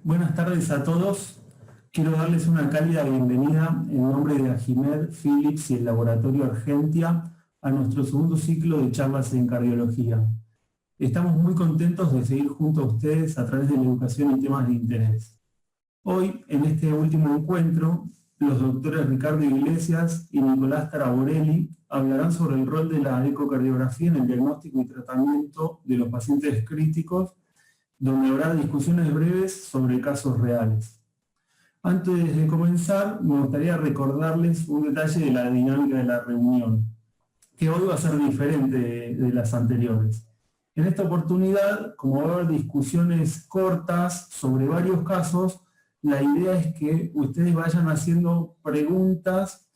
Buenas tardes a todos. Quiero darles una cálida bienvenida en nombre de Ajimed, Philips y el Laboratorio Argentia a nuestro segundo ciclo de charlas en cardiología. Estamos muy contentos de seguir junto a ustedes a través de la educación y temas de interés. Hoy, en este último encuentro, los doctores Ricardo Iglesias y Nicolás Taraborelli hablarán sobre el rol de la ecocardiografía en el diagnóstico y tratamiento de los pacientes críticos, donde habrá discusiones breves sobre casos reales. Antes de comenzar, me gustaría recordarles un detalle de la dinámica de la reunión, que hoy va a ser diferente de las anteriores. En esta oportunidad, como va a haber discusiones cortas sobre varios casos, la idea es que ustedes vayan haciendo preguntas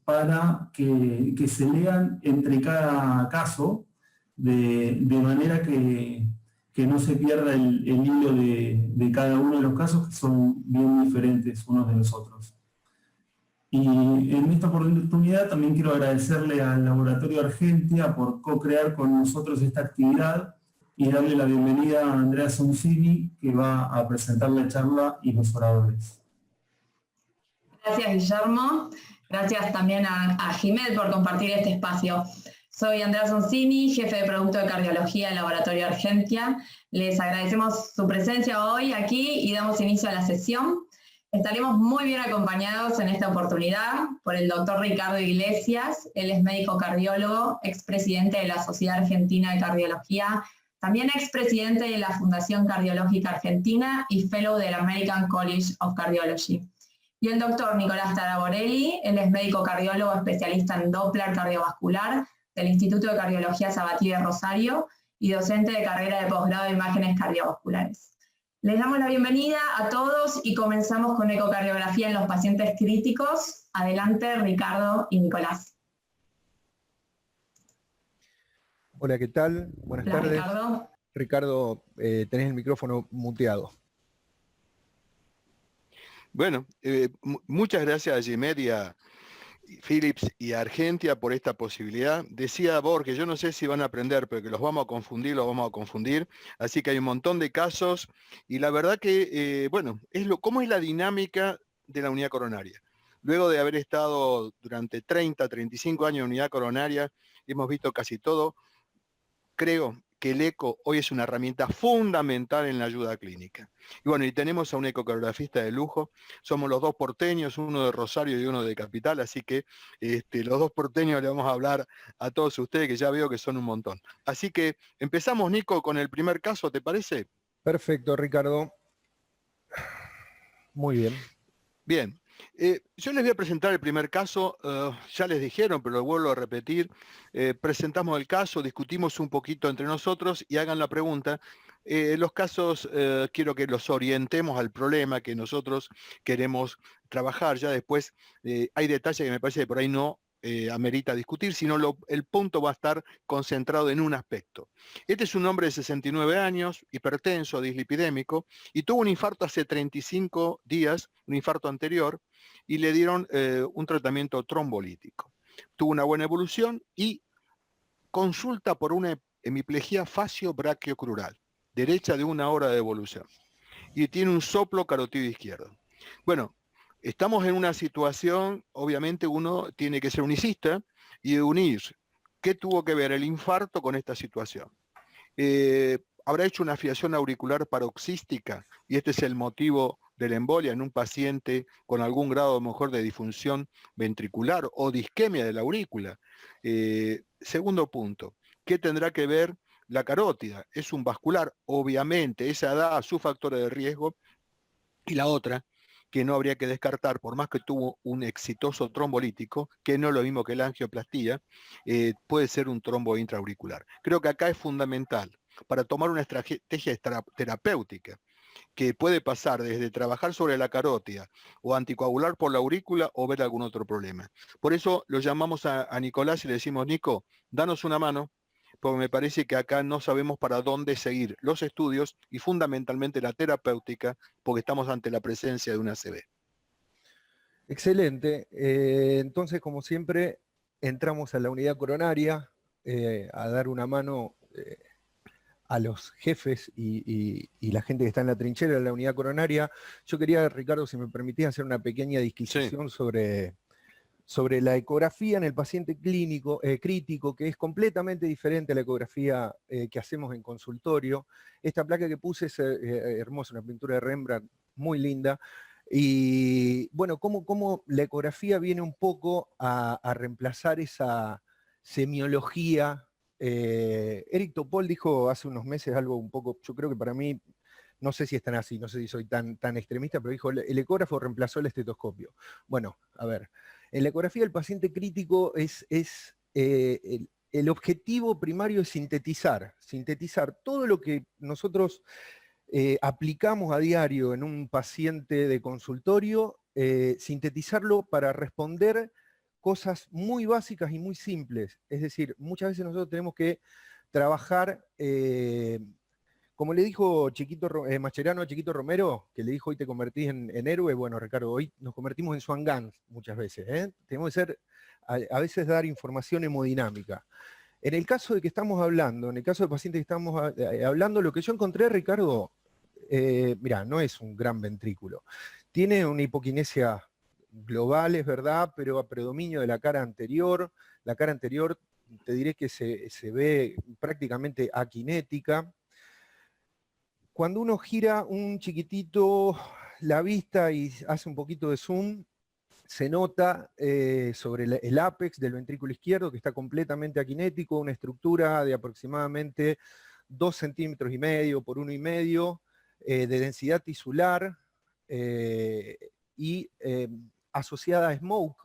para que se lean entre cada caso, de manera que no se pierda el hilo de cada uno de los casos, que son bien diferentes unos de los otros. Y en esta oportunidad también quiero agradecerle al Laboratorio Argentia por co-crear con nosotros esta actividad y darle la bienvenida a Andrea Soncini, que va a presentar la charla y los oradores. Gracias, Guillermo. Gracias también a Jiménez por compartir este espacio. Soy Andrea Soncini, jefe de producto de cardiología del Laboratorio Argentia. Les agradecemos su presencia hoy aquí y damos inicio a la sesión. Estaremos muy bien acompañados en esta oportunidad por el doctor Ricardo Iglesias. Él es médico cardiólogo, expresidente de la Sociedad Argentina de Cardiología, también expresidente de la Fundación Cardiológica Argentina y fellow del American College of Cardiology. Y el doctor Nicolás Taraborelli, él es médico cardiólogo especialista en Doppler cardiovascular del Instituto de Cardiología Sabatí de Rosario y docente de carrera de posgrado de imágenes cardiovasculares. Les damos la bienvenida a todos y comenzamos con ecocardiografía en los pacientes críticos. Adelante, Ricardo y Nicolás. Hola, ¿qué tal? Buenas tardes. Ricardo. Ricardo, tenés el micrófono muteado. Bueno, muchas gracias a Jiménez y a Philips y a Argentia por esta posibilidad. Decía Borges, yo no sé si van a aprender, pero que los vamos a confundir. Así que hay un montón de casos y la verdad que, bueno, ¿cómo es la dinámica de la unidad coronaria? Luego de haber estado durante 30, 35 años en unidad coronaria, hemos visto casi todo. Creo que el eco hoy es una herramienta fundamental en la ayuda clínica. Y bueno, y tenemos a un ecocardiografista de lujo, somos los dos porteños, uno de Rosario y uno de Capital, así que los dos porteños le vamos a hablar a todos ustedes, que ya veo que son un montón. Así que empezamos, Nico, con el primer caso, ¿te parece? Perfecto, Ricardo. Muy bien. Bien. Yo les voy a presentar el primer caso, ya les dijeron, pero lo vuelvo a repetir. Presentamos el caso, discutimos un poquito entre nosotros y hagan la pregunta. Los casos quiero que los orientemos al problema que nosotros queremos trabajar. Ya después hay detalles que me parece que por ahí no amerita discutir, sino el punto va a estar concentrado en un aspecto. Este es un hombre de 69 años, hipertenso, dislipidémico, y tuvo un infarto hace 35 días, un infarto anterior, y le dieron un tratamiento trombolítico. Tuvo una buena evolución y consulta por una hemiplegia facio-brachiocrural, derecha de 1 hora de evolución, y tiene un soplo carotido izquierdo. Bueno, estamos en una situación, obviamente uno tiene que ser unicista y unir qué tuvo que ver el infarto con esta situación. Habrá hecho una fibrilación auricular paroxística y este es el motivo de la embolia en un paciente con algún grado a lo mejor de disfunción ventricular o de isquemia de la aurícula. Segundo punto, ¿qué tendrá que ver la carótida? Es un vascular, obviamente, esa da sus factores de riesgo. Y la otra, que no habría que descartar, por más que tuvo un exitoso trombolítico, que no es lo mismo que la angioplastía, puede ser un trombo intraauricular. Creo que acá es fundamental para tomar una estrategia terapéutica, que puede pasar desde trabajar sobre la carótida o anticoagular por la aurícula o ver algún otro problema. Por eso lo llamamos a Nicolás y le decimos, Nico, danos una mano, porque me parece que acá no sabemos para dónde seguir los estudios y fundamentalmente la terapéutica, porque estamos ante la presencia de una ACV. Excelente. Entonces, como siempre, entramos a la unidad coronaria a dar una mano a los jefes y la gente que está en la trinchera de la unidad coronaria. Yo quería, Ricardo, si me permitís, hacer una pequeña disquisición sobre la ecografía en el paciente crítico, que es completamente diferente a la ecografía que hacemos en consultorio. Esta placa que puse es hermosa, una pintura de Rembrandt muy linda. Y bueno, cómo la ecografía viene un poco a reemplazar esa semiología. Eric Topol dijo hace unos meses algo un poco, yo creo que para mí, no sé si es tan así, no sé si soy tan extremista, pero dijo, el ecógrafo reemplazó el estetoscopio. Bueno, a ver, en la ecografía del paciente crítico el objetivo primario es sintetizar todo lo que nosotros aplicamos a diario en un paciente de consultorio, sintetizarlo para responder cosas muy básicas y muy simples. Es decir, muchas veces nosotros tenemos que trabajar, como le dijo Mascherano a Chiquito Romero, que le dijo hoy te convertís en héroe. Bueno, Ricardo, hoy nos convertimos en Swan Gans muchas veces. Tenemos que ser, a veces dar información hemodinámica. En el caso de que estamos hablando, en el caso del paciente que estamos hablando, lo que yo encontré, Ricardo, mirá, no es un gran ventrículo. Tiene una hipoquinesia global, es verdad, pero a predominio de la cara anterior. La cara anterior, te diré que se ve prácticamente aquinética. Cuando uno gira un chiquitito la vista y hace un poquito de zoom, se nota sobre el ápex del ventrículo izquierdo, que está completamente aquinético, una estructura de aproximadamente 2,5 centímetros por 1,5 de densidad tisular y asociada a smoke,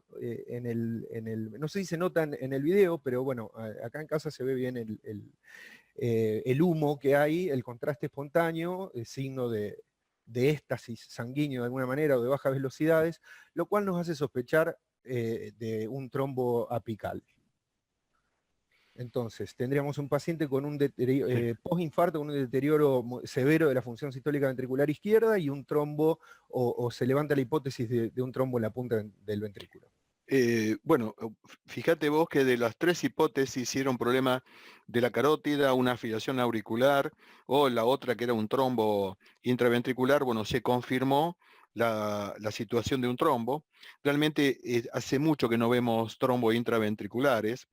no sé si se nota en el video, pero bueno, acá en casa se ve bien el humo que hay, el contraste espontáneo, el signo de éxtasis sanguíneo de alguna manera o de bajas velocidades, lo cual nos hace sospechar de un trombo apical. Entonces, tendríamos un paciente con un postinfarto, con un deterioro severo de la función sistólica ventricular izquierda y un trombo, o se levanta la hipótesis de un trombo en la punta del ventrículo. Bueno, fíjate vos que de las 3 hipótesis, si era un problema de la carótida, una afiliación auricular, o la otra que era un trombo intraventricular, bueno, se confirmó la situación de un trombo. Realmente hace mucho que no vemos trombos intraventriculares.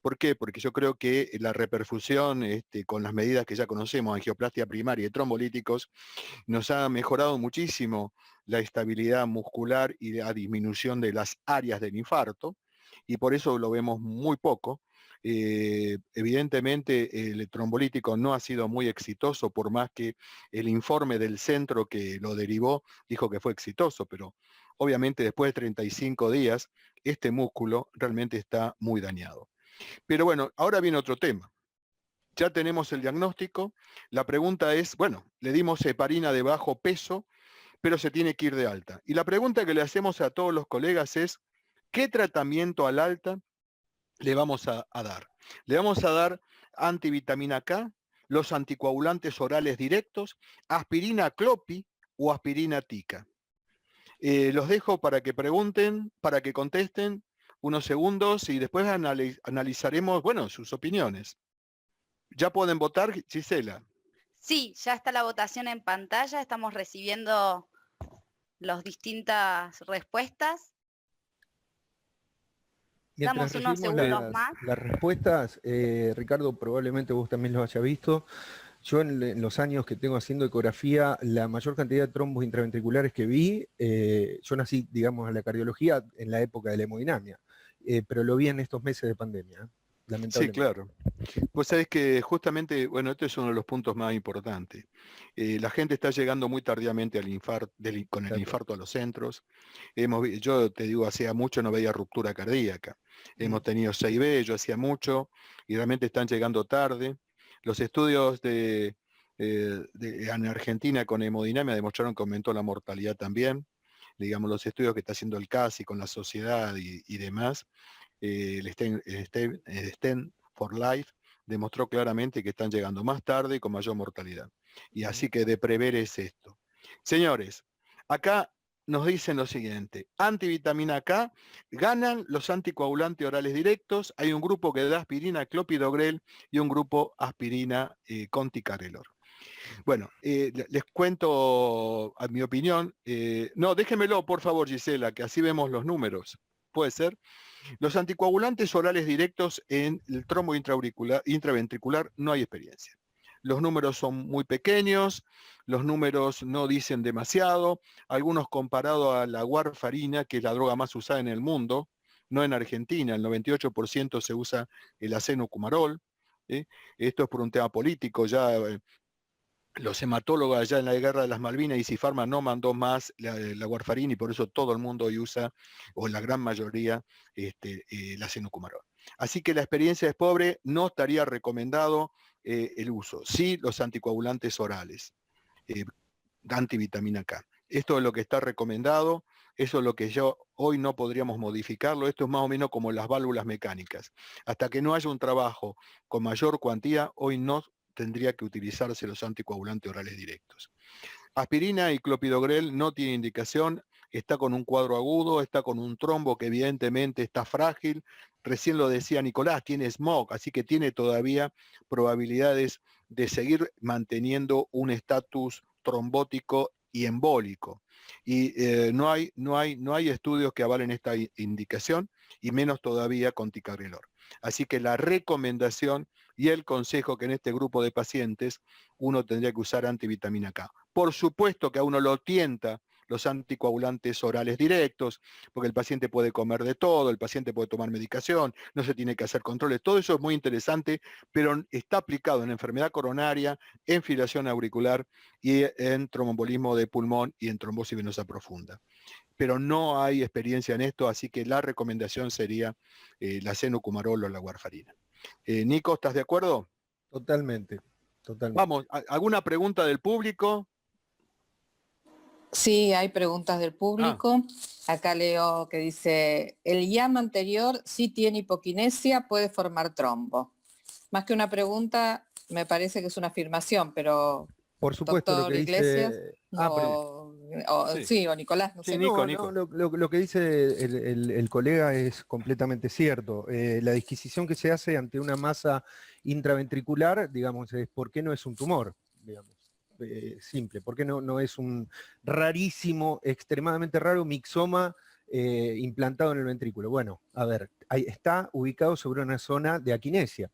¿Por qué? Porque yo creo que la reperfusión con las medidas que ya conocemos, angioplastia primaria y trombolíticos, nos ha mejorado muchísimo la estabilidad muscular y la disminución de las áreas del infarto, y por eso lo vemos muy poco. Evidentemente el trombolítico no ha sido muy exitoso, por más que el informe del centro que lo derivó dijo que fue exitoso, pero obviamente después de 35 días este músculo realmente está muy dañado. Pero bueno, ahora viene otro tema. Ya tenemos el diagnóstico. La pregunta es, bueno, le dimos heparina de bajo peso, pero se tiene que ir de alta. Y la pregunta que le hacemos a todos los colegas es, ¿qué tratamiento al alta le vamos a dar? Le vamos a dar antivitamina K, los anticoagulantes orales directos, aspirina Clopi o aspirina Tica. Los dejo para que pregunten, para que contesten unos segundos y después analizaremos, bueno, sus opiniones. ¿Ya pueden votar, Gisela? Sí, ya está la votación en pantalla, estamos recibiendo las distintas respuestas. Mientras Damos unos recibimos segundos más. las respuestas, Ricardo, probablemente vos también lo hayas visto. Yo en los años que tengo haciendo ecografía, la mayor cantidad de trombos intraventriculares que vi, yo nací, digamos, en la cardiología en la época de la hemodinamia, pero lo vi en estos meses de pandemia, lamentablemente. Sí, claro. Pues sabés que justamente, bueno, este es uno de los puntos más importantes. La gente está llegando muy tardíamente al infarto, con el infarto a los centros. Yo te digo, hacía mucho no veía ruptura cardíaca. Hemos tenido 6B, yo hacía mucho, y realmente están llegando tarde. Los estudios en Argentina con hemodinamia demostraron que aumentó la mortalidad también. Digamos, los estudios que está haciendo el CASI con la sociedad y demás, el STEM for Life demostró claramente que están llegando más tarde y con mayor mortalidad. Y así que de prever es esto. Señores, acá nos dicen lo siguiente: antivitamina K, ganan los anticoagulantes orales directos, hay un grupo que da aspirina, clopidogrel, y un grupo aspirina con ticagrelor. Bueno, les cuento a mi opinión. No, déjenmelo por favor, Gisela, que así vemos los números. ¿Puede ser? Los anticoagulantes orales directos en el trombo intraventricular no hay experiencia. Los números son muy pequeños, los números no dicen demasiado, algunos comparados a la warfarina, que es la droga más usada en el mundo, no en Argentina, el 98% se usa el acenocumarol. Esto es por un tema político, ya los hematólogos allá en la guerra de las Malvinas, Isifarma no mandó más la warfarina y por eso todo el mundo hoy usa, o la gran mayoría, el acenocumarol. Así que la experiencia es pobre, no estaría recomendado el uso. Sí, los anticoagulantes orales, antivitamina K. Esto es lo que está recomendado, eso es lo que hoy no podríamos modificarlo, esto es más o menos como las válvulas mecánicas. Hasta que no haya un trabajo con mayor cuantía, hoy no tendría que utilizarse los anticoagulantes orales directos. Aspirina y clopidogrel no tiene indicación, está con un cuadro agudo, está con un trombo que evidentemente está frágil. Recién lo decía Nicolás, tiene SMOG, así que tiene todavía probabilidades de seguir manteniendo un estatus trombótico y embólico. Y no hay estudios que avalen esta indicación, y menos todavía con ticagrelor. Así que la recomendación y el consejo que en este grupo de pacientes uno tendría que usar antivitamina K. Por supuesto que a uno lo tienta los anticoagulantes orales directos, porque el paciente puede comer de todo, el paciente puede tomar medicación, no se tiene que hacer controles, todo eso es muy interesante, pero está aplicado en enfermedad coronaria, en fibrilación auricular y en tromboembolismo de pulmón y en trombosis venosa profunda. Pero no hay experiencia en esto, así que la recomendación sería la acenocumarol o la warfarina. Nico, ¿estás de acuerdo? Totalmente, totalmente. Vamos, ¿alguna pregunta del público? Sí, hay preguntas del público. Acá leo que dice, el IAM anterior sí tiene hipoquinesia, puede formar trombo. Más que una pregunta, me parece que es una afirmación, pero por supuesto, doctor lo que Iglesias, dice... sí, o Nicolás, no Sí, sé. Nico. No, lo que dice el colega es completamente cierto. La disquisición que se hace ante una masa intraventricular, digamos, es ¿por qué no es un tumor? Digamos. Simple, ¿por qué no es un rarísimo, extremadamente raro mixoma implantado en el ventrículo? Bueno, a ver, está ubicado sobre una zona de aquinesia.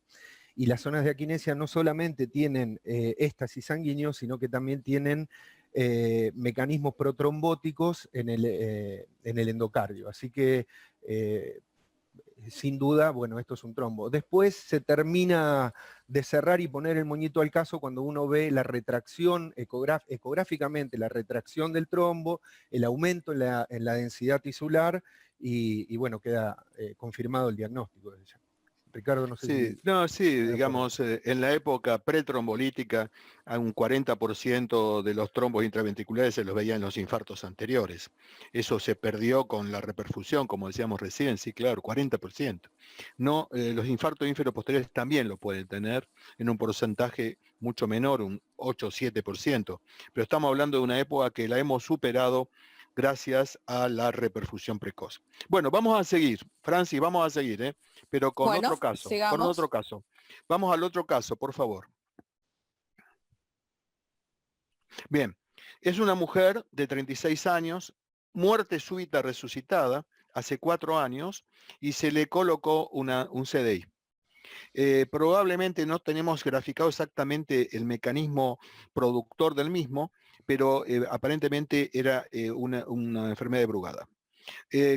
Y las zonas de aquinesia no solamente tienen éstasis sanguíneo, sino que también tienen mecanismos protrombóticos en el endocardio. Así que, sin duda, bueno, esto es un trombo. Después se termina de cerrar y poner el moñito al caso cuando uno ve la retracción, ecográficamente, la retracción del trombo, el aumento en la densidad tisular, y bueno, queda confirmado el diagnóstico de ella. Ricardo, no sé si... Sí, digamos, en la época pretrombolítica, a un 40% de los trombos intraventriculares se los veía en los infartos anteriores. Eso se perdió con la reperfusión, como decíamos recién, sí, claro, 40%. No, los infartos ínfero-posteriores también lo pueden tener en un porcentaje mucho menor, un 8 o 7%. Pero estamos hablando de una época que la hemos superado gracias a la reperfusión precoz. Bueno, vamos a seguir, Francis, vamos a seguir, pero con otro caso. Sigamos. Con otro caso. Vamos al otro caso, por favor. Bien, es una mujer de 36 años, muerte súbita resucitada, hace 4 años, y se le colocó un CDI. Probablemente no tenemos graficado exactamente el mecanismo productor del mismo, pero aparentemente era una enfermedad de Brugada.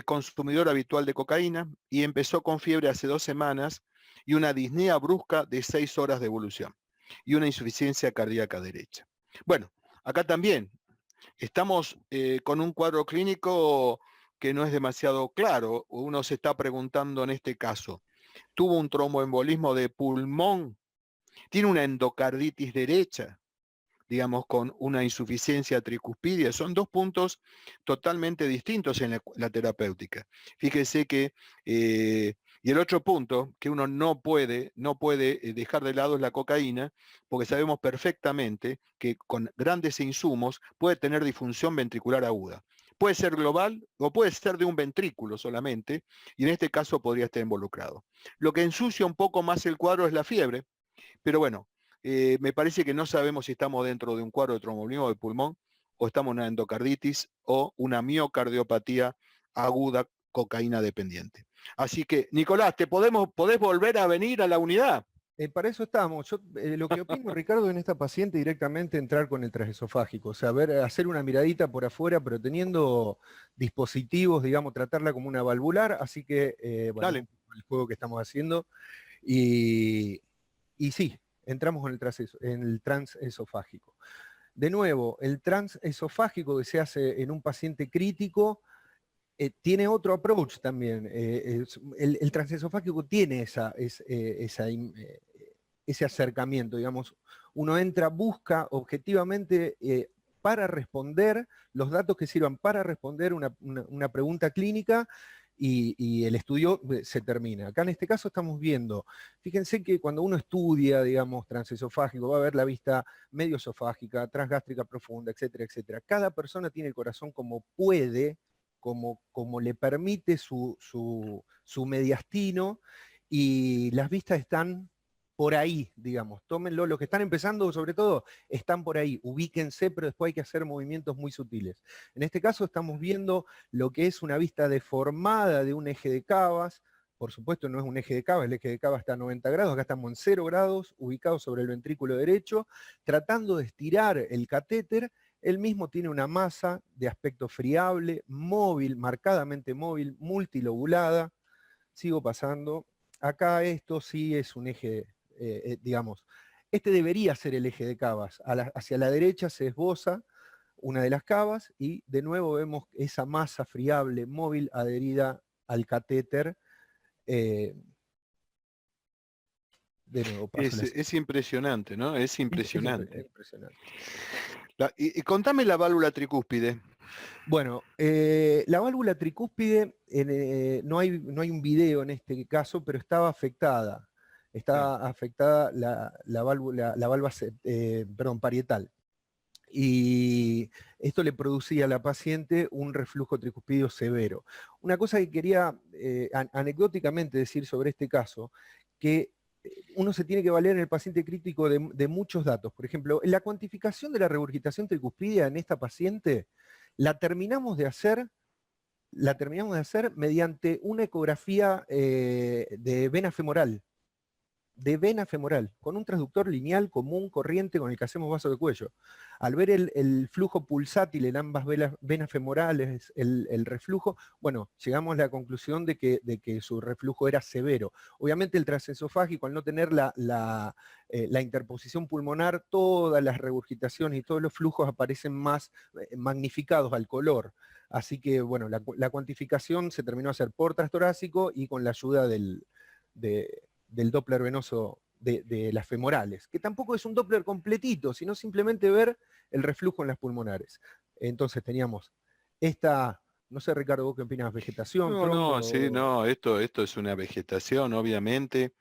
Consumidor habitual de cocaína, y empezó con fiebre hace 2 semanas y una disnea brusca de 6 horas de evolución y una insuficiencia cardíaca derecha. Bueno, acá también estamos con un cuadro clínico que no es demasiado claro. Uno se está preguntando en este caso, ¿tuvo un tromboembolismo de pulmón? ¿Tiene una endocarditis derecha? Digamos, con una insuficiencia tricuspidia? Son 2 puntos totalmente distintos en la terapéutica. Fíjese que, y el otro punto que uno no puede dejar de lado es la cocaína, porque sabemos perfectamente que con grandes insumos puede tener disfunción ventricular aguda. Puede ser global o puede ser de un ventrículo solamente, y en este caso podría estar involucrado. Lo que ensucia un poco más el cuadro es la fiebre, pero bueno, me parece que no sabemos si estamos dentro de un cuadro de tromboembolismo de pulmón o estamos en una endocarditis o una miocardiopatía aguda cocaína dependiente. Así que, Nicolás, ¿podés volver a venir a la unidad? Para eso estamos. Yo lo que opino, Ricardo, en esta paciente directamente entrar con el transesofágico, o sea, hacer una miradita por afuera, pero teniendo dispositivos, digamos, tratarla como una valvular, así que, bueno, Dale. el juego que estamos haciendo, y sí, entramos en el transesofágico. De nuevo, el transesofágico que se hace en un paciente crítico, tiene otro approach también. El transesofágico tiene ese acercamiento, digamos. Uno entra, busca objetivamente para responder los datos que sirvan para responder una pregunta clínica y el estudio se termina. Acá en este caso estamos viendo, fíjense que cuando uno estudia, digamos, transesofágico, va a ver la vista medioesofágica, transgástrica profunda, etcétera, etcétera. Cada persona tiene el corazón como puede, como le permite su mediastino, y las vistas están por ahí, digamos. Tómenlo, los que están empezando sobre todo, están por ahí, ubíquense, pero después hay que hacer movimientos muy sutiles. En este caso estamos viendo lo que es una vista deformada de un eje de Cavas. Por supuesto no es un eje de Cavas, el eje de Cavas está a 90 grados, acá estamos en 0 grados, ubicados sobre el ventrículo derecho, tratando de estirar el catéter. Él mismo tiene una masa de aspecto friable, móvil, marcadamente móvil, multilobulada. Sigo pasando. Acá esto sí es un eje, digamos, este debería ser el eje de Cavas. Hacia la derecha se esboza una de las cavas y de nuevo vemos esa masa friable, móvil, adherida al catéter. De nuevo, es impresionante, ¿no? Es impresionante. Es impresionante. Y contame la válvula tricúspide. Bueno, la válvula tricúspide, no hay un video en este caso, pero estaba afectada. Estaba afectada la válvula parietal. Y esto le producía a la paciente un reflujo tricúspido severo. Una cosa que quería anecdóticamente decir sobre este caso, que uno se tiene que valer en el paciente crítico de muchos datos. Por ejemplo, la cuantificación de la regurgitación tricúspidea en esta paciente la terminamos de hacer mediante una ecografía de vena femoral, con un transductor lineal común, corriente, con el que hacemos vaso de cuello. Al ver el flujo pulsátil en ambas venas femorales, el reflujo, bueno, llegamos a la conclusión de que su reflujo era severo. Obviamente el transesofágico, al no tener la interposición pulmonar, todas las regurgitaciones y todos los flujos aparecen más magnificados al color. Así que, bueno, la cuantificación se terminó a hacer por transtorácico y con la ayuda del Doppler venoso de las femorales, que tampoco es un Doppler completito, sino simplemente ver el reflujo en las pulmonares. Entonces teníamos esta, no sé, Ricardo, ¿vos qué opinas? ¿Vegetación? Esto es una vegetación, obviamente,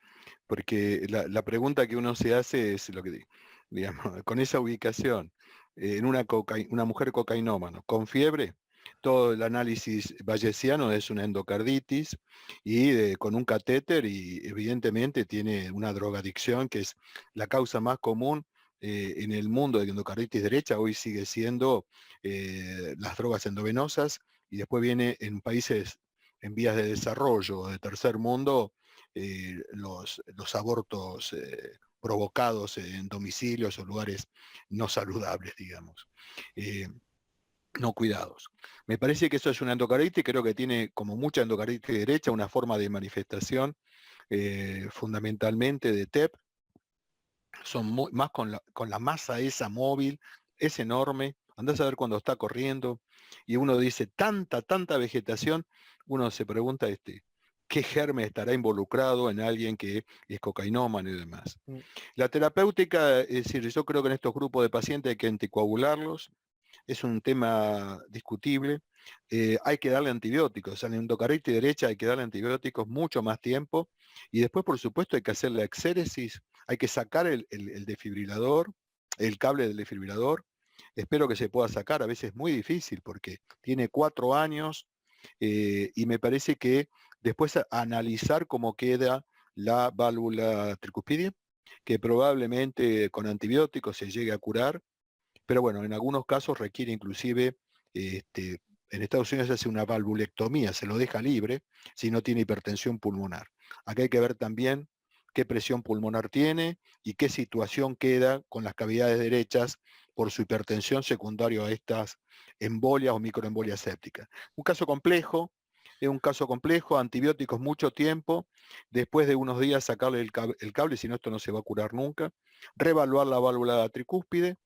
porque la pregunta que uno se hace es lo que, digamos, con esa ubicación, en una mujer cocainómana, con fiebre, todo el análisis bayesiano es una endocarditis y con un catéter, y evidentemente tiene una drogadicción que es la causa más común en el mundo de endocarditis derecha. Hoy sigue siendo las drogas endovenosas, y después viene en países en vías de desarrollo, de tercer mundo, los abortos provocados en domicilios o lugares no saludables, digamos. No cuidados. Me parece que eso es una endocarditis, creo que tiene, como mucha endocarditis derecha, una forma de manifestación fundamentalmente de TEP. Son más con la masa esa móvil, es enorme. Andás a ver cuando está corriendo y uno dice tanta vegetación, uno se pregunta qué germen estará involucrado en alguien que es cocainómano y demás. La terapéutica, es decir, yo creo que en estos grupos de pacientes hay que anticoagularlos. Es un tema discutible. Hay que darle antibióticos. A la endocarditis derecha hay que darle antibióticos mucho más tiempo. Y después, por supuesto, hay que hacer la exéresis. Hay que sacar el desfibrilador, el cable del desfibrilador, espero que se pueda sacar, a veces es muy difícil porque tiene 4 años y me parece que después analizar cómo queda la válvula tricuspidia, que probablemente con antibióticos se llegue a curar, pero bueno, en algunos casos requiere inclusive, en Estados Unidos se hace una valvulectomía, se lo deja libre si no tiene hipertensión pulmonar. Acá hay que ver también qué presión pulmonar tiene y qué situación queda con las cavidades derechas por su hipertensión secundaria a estas embolias o microembolias sépticas. Un caso complejo, es un caso complejo, antibióticos mucho tiempo, después de unos días sacarle el cable, si no esto no se va a curar nunca, reevaluar la válvula tricúspide,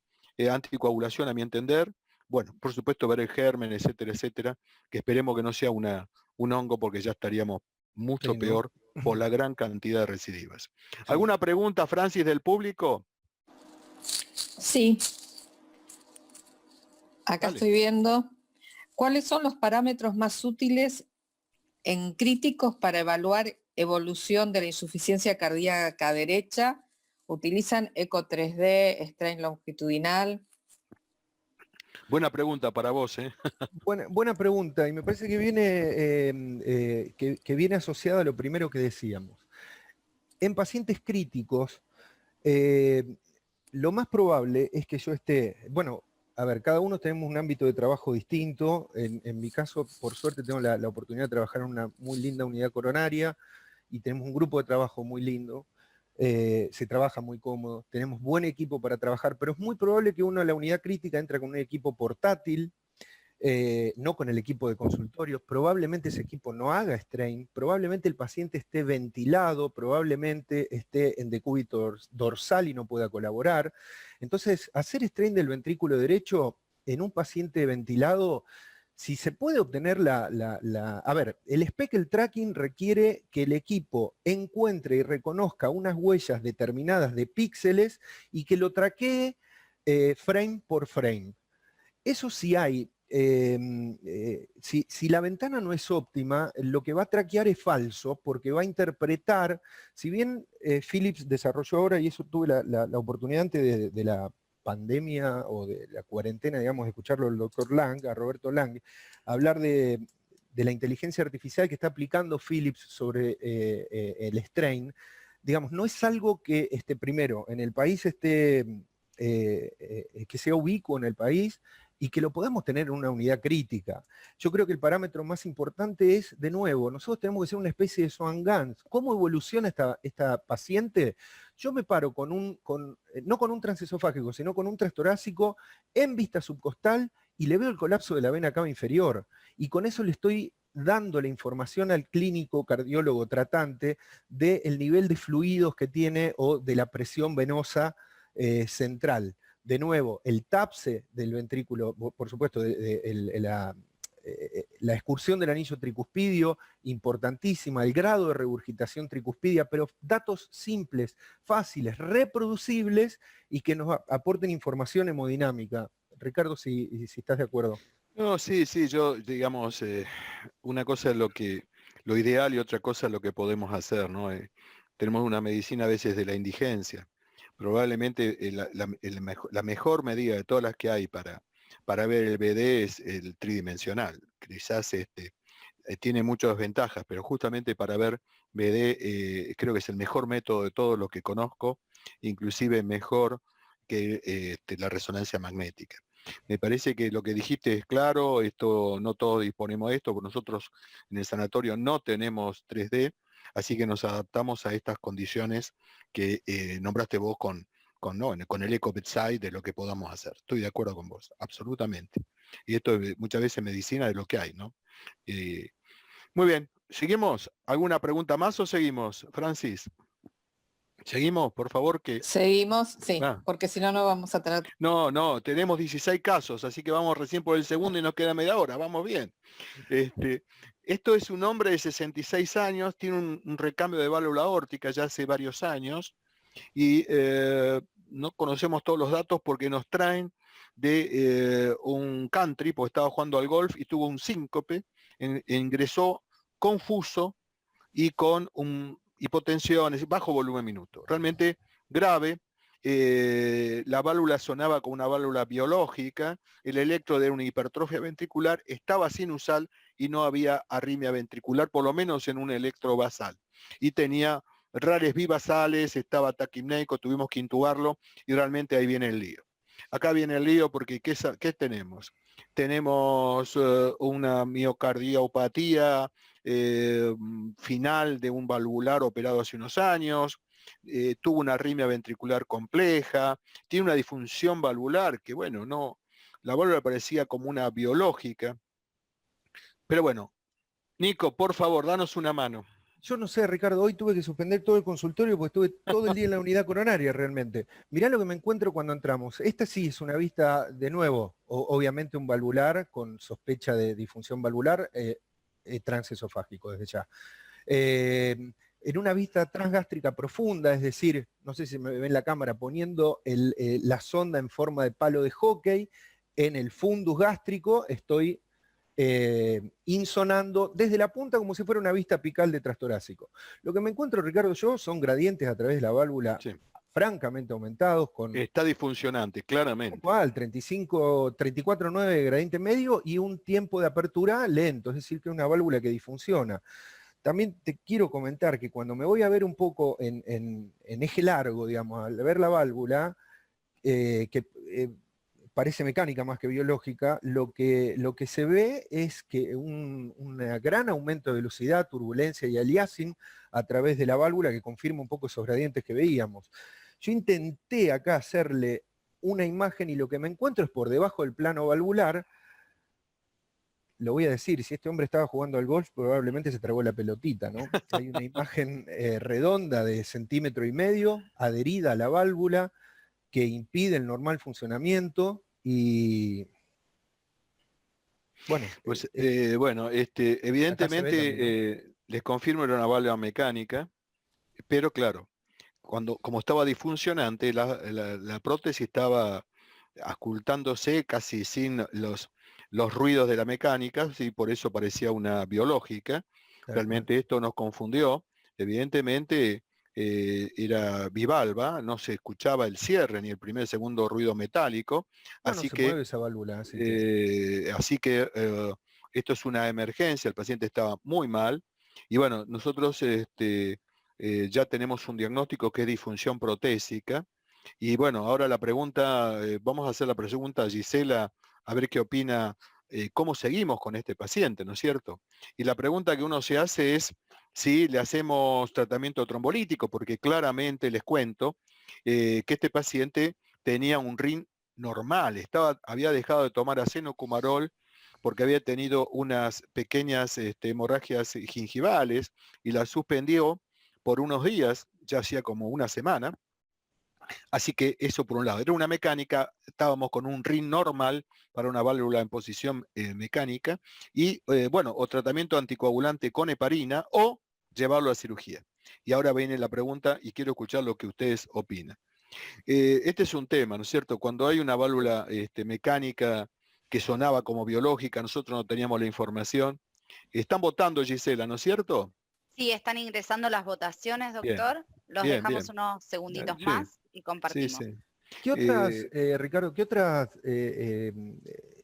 anticoagulación a mi entender, bueno, por supuesto ver el germen, etcétera, etcétera, que esperemos que no sea un hongo porque ya estaríamos mucho peor por la gran cantidad de recidivas. ¿Alguna pregunta, Francis, del público? Sí. Acá Dale. estoy viendo. ¿Cuáles son los parámetros más útiles en críticos para evaluar evolución de la insuficiencia cardíaca derecha? ¿Utilizan eco 3D, strain longitudinal? Buena pregunta para vos, ¿eh? Buena pregunta, y me parece que viene asociada a lo primero que decíamos. En pacientes críticos, lo más probable es que yo esté, bueno, a ver, cada uno tenemos un ámbito de trabajo distinto. En mi caso, por suerte, tengo la oportunidad de trabajar en una muy linda unidad coronaria y tenemos un grupo de trabajo muy lindo. Se trabaja muy cómodo, tenemos buen equipo para trabajar, pero es muy probable que uno a la unidad crítica entre con un equipo portátil, no con el equipo de consultorio, probablemente ese equipo no haga strain, probablemente el paciente esté ventilado, probablemente esté en decúbito dorsal y no pueda colaborar. Entonces, hacer strain del ventrículo derecho en un paciente ventilado, si se puede obtener a ver, el speckle tracking requiere que el equipo encuentre y reconozca unas huellas determinadas de píxeles y que lo traquee frame por frame. Eso sí hay. Si la ventana no es óptima, lo que va a traquear es falso, porque va a interpretar, si bien Philips desarrolló ahora, y eso tuve la oportunidad antes de la pandemia o de la cuarentena, digamos, de escucharlo al doctor Lang, a Roberto Lang, hablar de la inteligencia artificial que está aplicando Philips sobre el strain, digamos, no es algo que primero en el país que sea ubicuo en el país, y que lo podamos tener en una unidad crítica. Yo creo que el parámetro más importante es, de nuevo, nosotros tenemos que ser una especie de Swan-Ganz. ¿Cómo evoluciona esta paciente? Yo me paro no con un transesofágico, sino con un transtorácico en vista subcostal y le veo el colapso de la vena cava inferior. Y con eso le estoy dando la información al clínico cardiólogo tratante del nivel de fluidos que tiene o de la presión venosa central. De nuevo, el TAPSE del ventrículo, por supuesto, la excursión del anillo tricuspidio, importantísima, el grado de regurgitación tricuspidia, pero datos simples, fáciles, reproducibles y que nos aporten información hemodinámica. Ricardo, si estás de acuerdo. No, sí, yo, digamos, una cosa es lo ideal y otra cosa es lo que podemos hacer, ¿no? Tenemos una medicina a veces de la indigencia. Probablemente la mejor medida de todas las que hay para ver el BD es el tridimensional. Quizás tiene muchas ventajas, pero justamente para ver BD creo que es el mejor método de todos los que conozco, inclusive mejor que la resonancia magnética. Me parece que lo que dijiste es claro, no todos disponemos de esto, porque nosotros en el sanatorio no tenemos 3D, así que nos adaptamos a estas condiciones que nombraste vos con el eco bedside de lo que podamos hacer. Estoy de acuerdo con vos, absolutamente. Y esto es muchas veces medicina de lo que hay, ¿no? Muy bien, ¿seguimos? ¿Alguna pregunta más o seguimos, Francis? Seguimos, por favor, que... Seguimos, sí, porque si no, no vamos a tener... No, tenemos 16 casos, así que vamos recién por el segundo y nos queda media hora, vamos bien. Esto es un hombre de 66 años, tiene un recambio de válvula aórtica ya hace varios años y no conocemos todos los datos porque nos traen de un country, porque estaba jugando al golf y tuvo un síncope, ingresó confuso y con hipotensiones, bajo volumen minuto, realmente grave, la válvula sonaba como una válvula biológica, el electrodo era una hipertrofia ventricular, estaba sinusal y no había arritmia ventricular, por lo menos en un electrobasal. Y tenía rares bibasales, estaba taquipneico, tuvimos que intubarlo y realmente ahí viene el lío. Acá viene el lío porque ¿qué tenemos? Tenemos una miocardiopatía final de un valvular operado hace unos años, tuvo una arritmia ventricular compleja, tiene una disfunción valvular que, bueno, no, la válvula parecía como una biológica. Pero bueno, Nico, por favor, danos una mano. Yo no sé, Ricardo, hoy tuve que suspender todo el consultorio porque estuve todo el día en la unidad coronaria realmente. Mirá lo que me encuentro cuando entramos. Esta sí es una vista, de nuevo, obviamente un valvular con sospecha de disfunción valvular transesofágico desde ya. En una vista transgástrica profunda, es decir, no sé si me ven la cámara, poniendo la sonda en forma de palo de hockey en el fundus gástrico, estoy insonando desde la punta como si fuera una vista apical de transtorácico. Lo que me encuentro, Ricardo, yo, son gradientes a través de la válvula francamente aumentados. Está disfuncionante, claramente. 34,9 de gradiente medio y un tiempo de apertura lento, es decir, que es una válvula que disfunciona. También te quiero comentar que cuando me voy a ver un poco en eje largo, digamos, al ver la válvula, parece mecánica más que biológica, lo que se ve es que un gran aumento de velocidad, turbulencia y aliasing a través de la válvula que confirma un poco esos gradientes que veíamos. Yo intenté acá hacerle una imagen y lo que me encuentro es por debajo del plano valvular. Lo voy a decir, si este hombre estaba jugando al golf, probablemente se tragó la pelotita, ¿no? Hay una imagen redonda de 1,5 centímetros adherida a la válvula que impide el normal funcionamiento y... Bueno, pues, evidentemente les confirmo era una válvula mecánica, pero claro, como estaba disfuncionante, la prótesis estaba ocultándose casi sin los ruidos de la mecánica, y por eso parecía una biológica. Realmente esto nos confundió. Evidentemente era bivalva, no se escuchaba el cierre ni el primer segundo ruido metálico. Así que mueve esa válvula. Así que esto es una emergencia, el paciente estaba muy mal. Y bueno, nosotros ya tenemos un diagnóstico que es disfunción protésica. Y bueno, ahora la pregunta, vamos a hacer la pregunta a Gisela, a ver qué opina, cómo seguimos con este paciente, ¿no es cierto? Y la pregunta que uno se hace es si le hacemos tratamiento trombolítico, porque claramente les cuento que este paciente tenía un RIN normal, había dejado de tomar acenocumarol porque había tenido unas pequeñas hemorragias gingivales y la suspendió por unos días, ya hacía como una semana. Así que eso por un lado, era una mecánica, estábamos con un RIN normal para una válvula en posición mecánica y bueno, o tratamiento anticoagulante con heparina o llevarlo a cirugía. Y ahora viene la pregunta y quiero escuchar lo que ustedes opinan. Este es un tema, ¿no es cierto? Cuando hay una válvula mecánica que sonaba como biológica, nosotros no teníamos la información. Están votando, Gisela, ¿no es cierto? Sí, están ingresando las votaciones, doctor. Los dejamos unos segunditos más y compartimos. Sí. ¿Qué otras, Ricardo, qué otros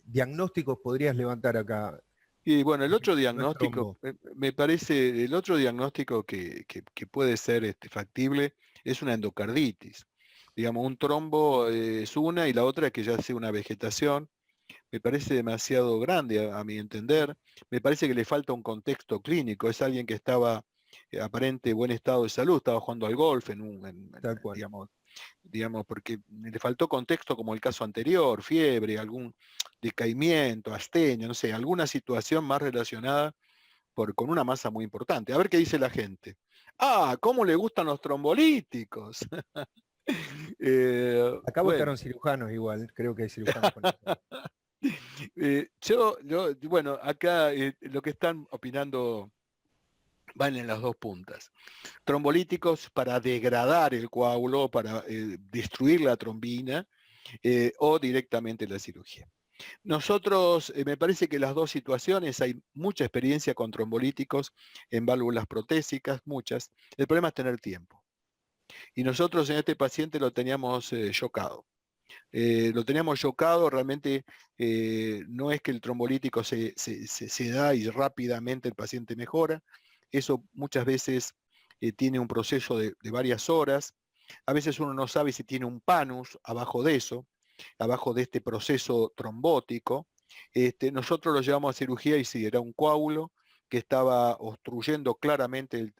diagnósticos podrías levantar acá? Y bueno, el otro diagnóstico, me parece, el otro diagnóstico que puede ser factible es una endocarditis. Digamos, un trombo es una y la otra es que ya sea una vegetación. Me parece demasiado grande a mi entender. Me parece que le falta un contexto clínico. Es alguien que estaba aparente buen estado de salud, estaba jugando al golf digamos, porque le faltó contexto como el caso anterior, fiebre, algún decaimiento, astenia, no sé, alguna situación más relacionada con una masa muy importante. A ver qué dice la gente. Ah, ¿cómo le gustan los trombolíticos? Acá votaron cirujanos igual, creo que hay cirujanos con bueno, acá lo que están opinando van en las dos puntas. Trombolíticos para degradar el coágulo, para destruir la trombina o directamente la cirugía. Nosotros, me parece que las dos situaciones, hay mucha experiencia con trombolíticos en válvulas protésicas, muchas. El problema es tener tiempo. Y nosotros en este paciente lo teníamos chocado. Lo teníamos chocado, realmente no es que el trombolítico se da y rápidamente el paciente mejora. Eso muchas veces tiene un proceso de varias horas. A veces uno no sabe si tiene un panus abajo de eso, abajo de este proceso trombótico. Nosotros lo llevamos a cirugía y sí, era un coágulo que estaba obstruyendo claramente,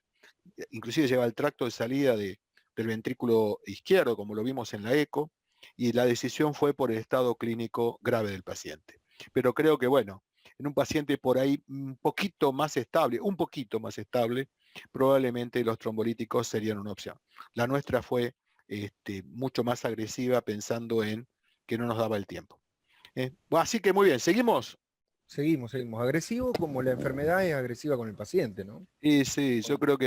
inclusive lleva el tracto de salida del ventrículo izquierdo, como lo vimos en la eco, y la decisión fue por el estado clínico grave del paciente. Pero creo que, bueno, en un paciente por ahí un poquito más estable, probablemente los trombolíticos serían una opción. La nuestra fue mucho más agresiva pensando en que no nos daba el tiempo. Así que muy bien, ¿seguimos? Seguimos. Agresivo como la enfermedad es agresiva con el paciente, ¿no? Y sí, yo creo que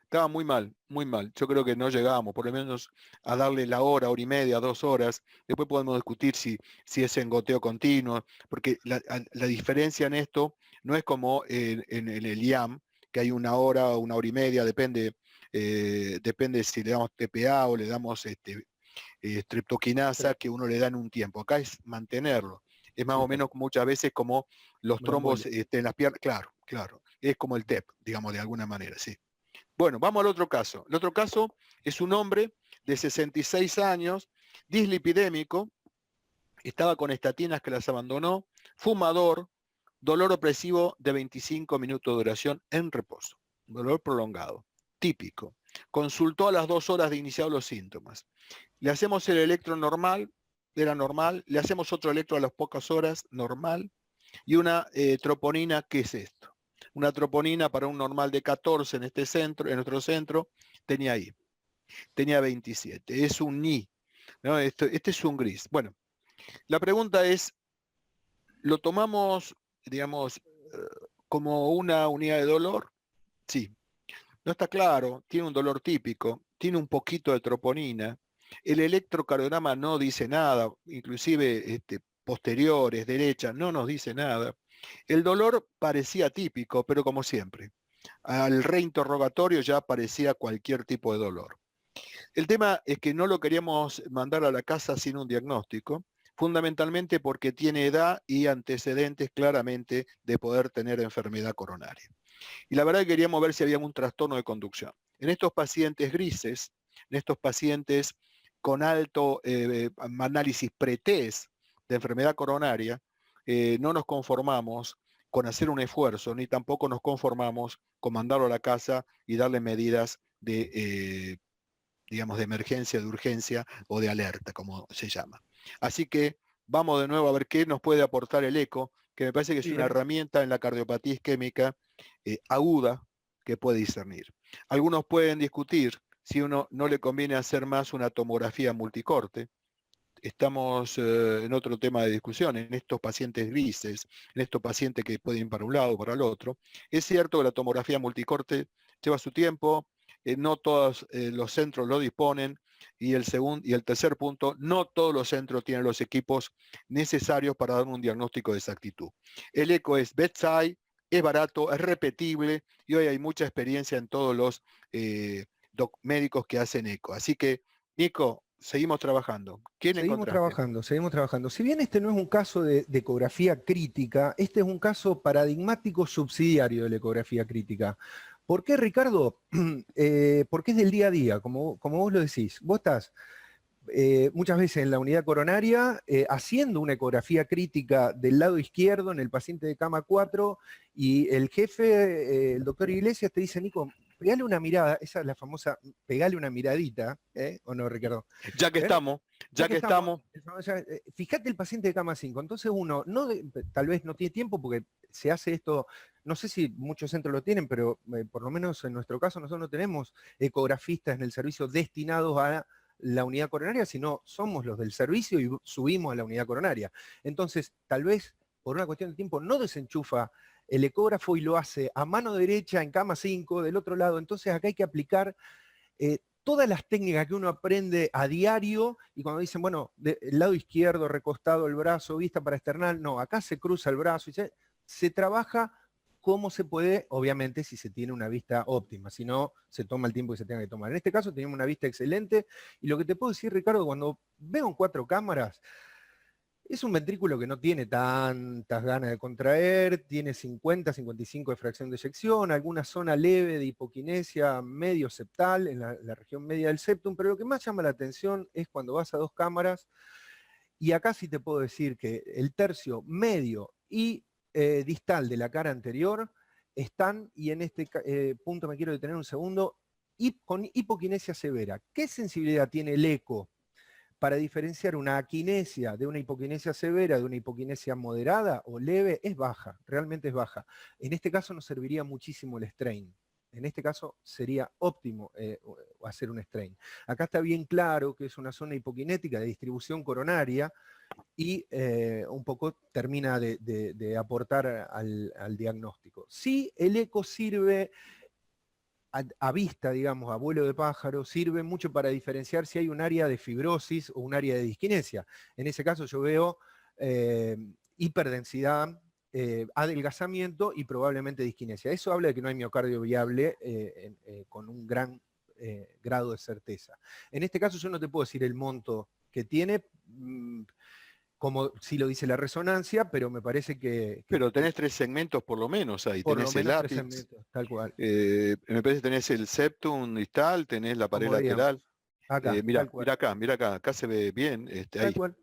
estaba muy mal, muy mal. Yo creo que no llegábamos, por lo menos a darle la hora y media, 2 horas. Después podemos discutir si es en goteo continuo, porque la diferencia en esto no es como en el IAM, que hay 1 hora o 1 hora y media, depende si le damos TPA o le damos streptokinasa, que uno le da en un tiempo. Acá es mantenerlo. Es más o menos muchas veces como los trombos en las piernas. Claro. Es como el TEP, digamos, de alguna manera, sí. Bueno, vamos al otro caso. El otro caso es un hombre de 66 años, dislipidémico, estaba con estatinas que las abandonó, fumador, dolor opresivo de 25 minutos de duración en reposo, dolor prolongado, típico. Consultó a las 2 horas de iniciar los síntomas. Le hacemos el electro normal, era normal, le hacemos otro electro a las pocas horas, normal, y una troponina, ¿qué es esto? Una troponina para un normal de 14 en este centro, en nuestro centro, tenía 27, es un Ni, ¿no? Este es un gris. Bueno, la pregunta es, ¿lo tomamos, digamos, como una unidad de dolor? Sí. No está claro, tiene un dolor típico, tiene un poquito de troponina, el electrocardiograma no dice nada, inclusive posteriores, derecha, no nos dice nada. El dolor parecía típico, pero como siempre, al reinterrogatorio ya parecía cualquier tipo de dolor. El tema es que no lo queríamos mandar a la casa sin un diagnóstico, fundamentalmente porque tiene edad y antecedentes claramente de poder tener enfermedad coronaria. Y la verdad que queríamos ver si había un trastorno de conducción. En estos pacientes grises, en estos pacientes con alto análisis pre-test de enfermedad coronaria, no nos conformamos con hacer un esfuerzo, ni tampoco nos conformamos con mandarlo a la casa y darle medidas de, digamos, de emergencia, de urgencia o de alerta, como se llama. Así que vamos de nuevo a ver qué nos puede aportar el eco, que me parece que es una herramienta en la cardiopatía isquémica aguda que puede discernir. Algunos pueden discutir si uno no le conviene hacer más una tomografía multicorte. Estamos en otro tema de discusión, en estos pacientes grises, en estos pacientes que pueden ir para un lado o para el otro. Es cierto que la tomografía multicorte lleva su tiempo, no todos los centros lo disponen, y el tercer punto, no todos los centros tienen los equipos necesarios para dar un diagnóstico de exactitud. El eco es bedside, es barato, es repetible, y hoy hay mucha experiencia en todos los médicos que hacen eco. Así que, Nico, seguimos trabajando. Seguimos trabajando. Si bien este no es un caso de ecografía crítica, este es un caso paradigmático subsidiario de la ecografía crítica. ¿Por qué, Ricardo? Porque es del día a día, como vos lo decís. Vos estás muchas veces en la unidad coronaria haciendo una ecografía crítica del lado izquierdo en el paciente de cama 4 y el jefe, el doctor Iglesias, te dice, Nico, pegale una mirada, esa es la famosa, pegale una miradita, ¿o no, Ricardo? Ya que estamos. Fíjate el paciente de cama 5, entonces uno tal vez no tiene tiempo porque se hace esto, no sé si muchos centros lo tienen, pero por lo menos en nuestro caso nosotros no tenemos ecografistas en el servicio destinados a la unidad coronaria, sino somos los del servicio y subimos a la unidad coronaria. Entonces, tal vez por una cuestión de tiempo no desenchufa el ecógrafo y lo hace a mano derecha en cama 5, del otro lado. Entonces acá hay que aplicar todas las técnicas que uno aprende a diario, y cuando dicen, bueno, del lado izquierdo, recostado el brazo, vista para external, no, acá se cruza el brazo y se trabaja como se puede, obviamente, si se tiene una vista óptima, si no, se toma el tiempo que se tenga que tomar. En este caso tenemos una vista excelente, y lo que te puedo decir, Ricardo, cuando veo en 4 cámaras, es un ventrículo que no tiene tantas ganas de contraer, tiene 50-55 de fracción de eyección, alguna zona leve de hipoquinesia medio septal en la región media del septum, pero lo que más llama la atención es cuando vas a 2 cámaras, y acá sí te puedo decir que el tercio medio y distal de la cara anterior están, y en este punto me quiero detener un segundo, con hipoquinesia severa. ¿Qué sensibilidad tiene el eco para diferenciar una aquinesia de una hipoquinesia severa de una hipoquinesia moderada o leve? Es baja, realmente es baja. En este caso nos serviría muchísimo el strain. En este caso sería óptimo hacer un strain. Acá está bien claro que es una zona hipoquinética de distribución coronaria y un poco termina de aportar al diagnóstico. Sí, el eco sirve a vista, digamos, a vuelo de pájaro, sirve mucho para diferenciar si hay un área de fibrosis o un área de disquinesia. En ese caso yo veo hiperdensidad, adelgazamiento y probablemente disquinesia. Eso habla de que no hay miocardio viable con un gran grado de certeza. En este caso yo no te puedo decir el monto que tiene, como sí lo dice la resonancia, pero me parece que Pero tenés 3 segmentos por lo menos ahí. por Tenés lo el menos 3 ápice, segmentos, tal cual. me parece que tenés el septum distal, tenés la pared Como veíamos, lateral. acá, Mirá, tal cual. mirá acá se ve bien. Tal Ahí. cual.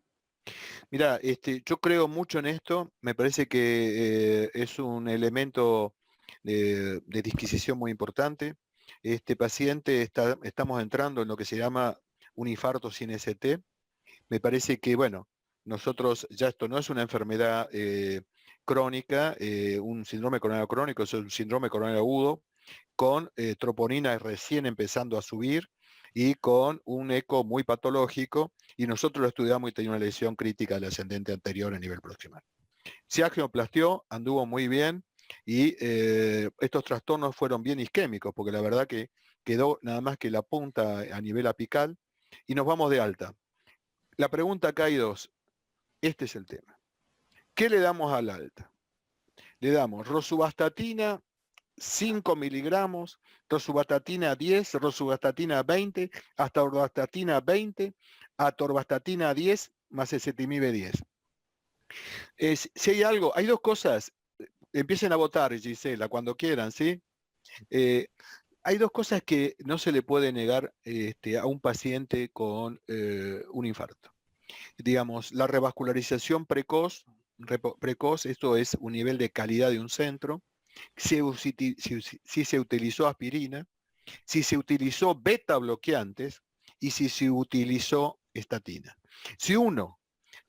Mirá, yo creo mucho en esto, me parece que es un elemento de disquisición muy importante. Este paciente estamos entrando en lo que se llama un infarto sin ST. Me parece que, bueno, nosotros ya esto no es una enfermedad crónica, un síndrome coronario crónico, es un síndrome coronario agudo, con troponina recién empezando a subir y con un eco muy patológico, y nosotros lo estudiamos y tenía una lesión crítica del ascendente anterior a nivel proximal. Se angioplastió, anduvo muy bien, y estos trastornos fueron bien isquémicos, porque la verdad que quedó nada más que la punta a nivel apical, y nos vamos de alta. La pregunta acá hay 2. Este es el tema. ¿Qué le damos al alta? Le damos rosuvastatina 5 miligramos, rosuvastatina 10, rosuvastatina 20, atorvastatina 20, atorvastatina 10 más ezetimibe 10. Si hay algo, hay 2 cosas. Empiecen a votar, Gisela, cuando quieran, ¿sí? Hay 2 cosas que no se le puede negar a un paciente con un infarto. Digamos, la revascularización precoz, esto es un nivel de calidad de un centro, si se utilizó aspirina, si se utilizó beta bloqueantes y si se utilizó estatina. Si uno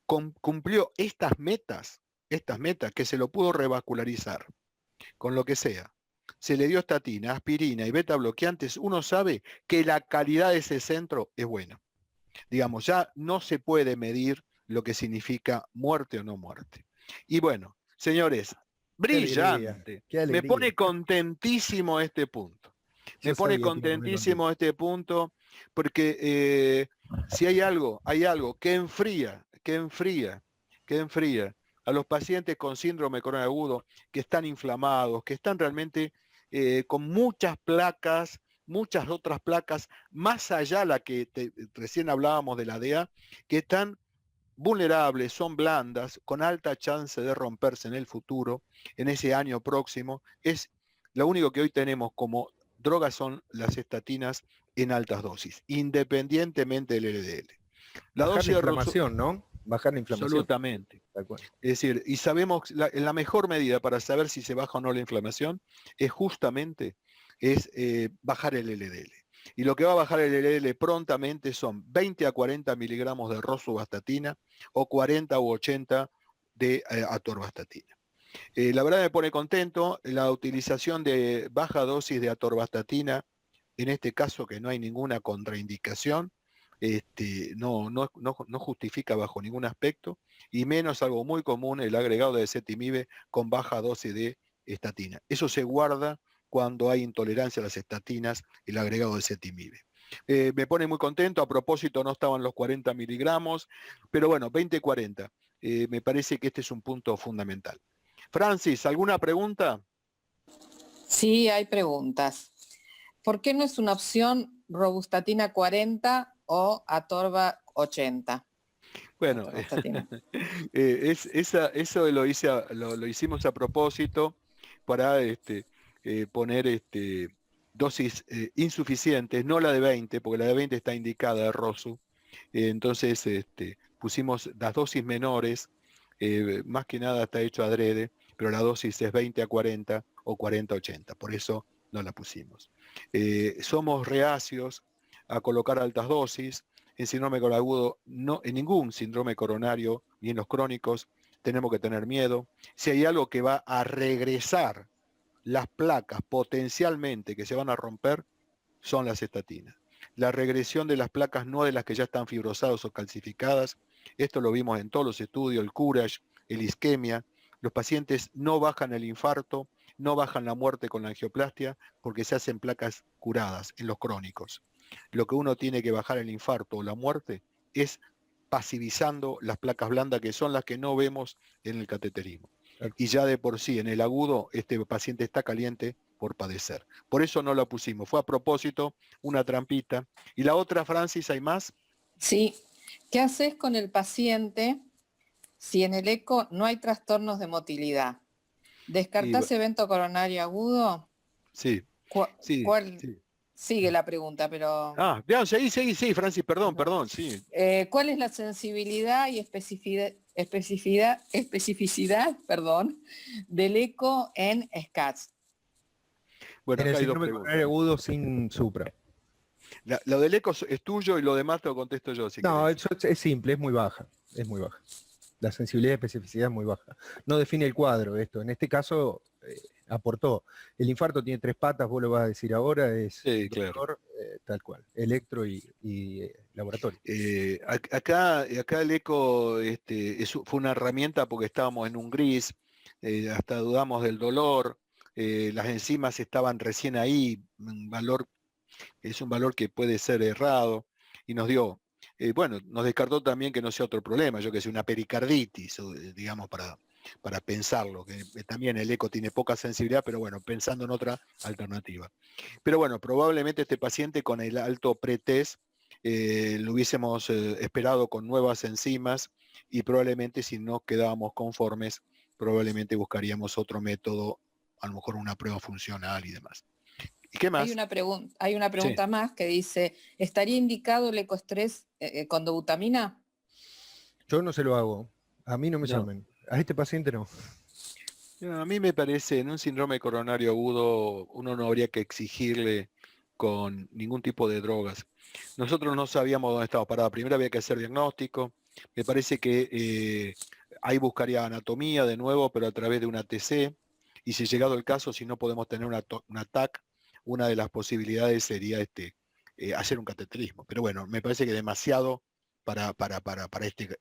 cumplió estas metas que se lo pudo revascularizar con lo que sea, se le dio estatina, aspirina y beta bloqueantes, uno sabe que la calidad de ese centro es buena. Digamos, ya no se puede medir lo que significa muerte o no muerte. Y bueno, señores, brillante. Qué alegría. Me pone contentísimo este punto. Me pone contentísimo este punto, porque si hay algo que enfría a los pacientes con síndrome coronario agudo, que están inflamados, que están realmente con muchas placas, muchas otras placas, más allá de la que recién hablábamos de la DEA, que están vulnerables, son blandas, con alta chance de romperse en el futuro, en ese año próximo. Es lo único que hoy tenemos como drogas, son las estatinas en altas dosis, independientemente del LDL. Bajar la inflamación, ¿no? Bajar la inflamación. Absolutamente. Es decir, y sabemos, la mejor medida para saber si se baja o no la inflamación es justamente bajar el LDL. Y lo que va a bajar el LDL prontamente son 20 a 40 miligramos de rosuvastatina o 40 u 80 de atorvastatina. La verdad me pone contento la utilización de baja dosis de atorvastatina, en este caso que no hay ninguna contraindicación, no justifica bajo ningún aspecto, y menos algo muy común, el agregado de ezetimibe con baja dosis de estatina. Eso se guarda cuando hay intolerancia a las estatinas, el agregado de ezetimibe. Me pone muy contento, a propósito no estaban los 40 miligramos, pero bueno, 20-40. Me parece que este es un punto fundamental. Francis, ¿alguna pregunta? Sí, hay preguntas. ¿Por qué no es una opción robustatina 40 o atorva 80? Bueno, Atorvastatina. eso lo hicimos a propósito para poner dosis insuficientes, no la de 20, porque la de 20 está indicada de ROSU. Entonces pusimos las dosis menores, más que nada está hecho adrede, pero la dosis es 20 a 40 o 40 a 80, por eso no la pusimos. Somos reacios a colocar altas dosis. En síndrome agudo, no, en ningún síndrome coronario, ni en los crónicos, tenemos que tener miedo. Si hay algo que va a regresar las placas potencialmente que se van a romper, son las estatinas. La regresión de las placas, no de las que ya están fibrosadas o calcificadas, esto lo vimos en todos los estudios, el Courage, el isquemia. Los pacientes no bajan el infarto, no bajan la muerte con la angioplastia, porque se hacen placas curadas en los crónicos. Lo que uno tiene que bajar el infarto o la muerte es pasivizando las placas blandas, que son las que no vemos en el cateterismo. Y ya de por sí, en el agudo, este paciente está caliente por padecer. Por eso no la pusimos. Fue a propósito, una trampita. Y la otra, Francis, ¿hay más? Sí. ¿Qué haces con el paciente si en el eco no hay trastornos de motilidad? ¿Descartás evento coronario agudo? Sí, sí, ¿Cuál? sí. Sigue la pregunta, pero... Bien, seguí, Francis, perdón, sí. ¿Cuál es la sensibilidad y especificidad, del eco en SCATS? Bueno, En el acá hay dos síndrome preguntas. coronario agudo sin supra. Lo del eco es tuyo y lo demás te lo contesto yo, si No, querés. eso es simple, es muy baja. La sensibilidad y especificidad es muy baja. No define el cuadro esto. En este caso aportó. El infarto tiene 3 patas, vos lo vas a decir ahora, es Sí, claro. doctor, tal cual. Electro y laboratorio. Acá el eco fue una herramienta porque estábamos en un gris, hasta dudamos del dolor, las enzimas estaban recién ahí, es un valor que puede ser errado, y nos dio, nos descartó también que no sea otro problema, yo que sé, una pericarditis, digamos, para pensarlo, que también el eco tiene poca sensibilidad, pero bueno, pensando en otra alternativa. Pero bueno, probablemente este paciente con el alto pretest lo hubiésemos esperado con nuevas enzimas, y probablemente si no quedábamos conformes, probablemente buscaríamos otro método, a lo mejor una prueba funcional y demás. ¿Y qué más? Hay una pregunta más que dice, ¿estaría indicado el ecoestrés con dobutamina? Yo no se lo hago. A mí no me llamen. A este paciente no. A mí me parece, en un síndrome coronario agudo, uno no habría que exigirle con ningún tipo de drogas. Nosotros no sabíamos dónde estaba parada. Primero había que hacer diagnóstico. Me parece que ahí buscaría anatomía de nuevo, pero a través de una TC. Y si llegado el caso, si no podemos tener una TAC, una de las posibilidades sería hacer un cateterismo. Pero bueno, me parece que demasiado para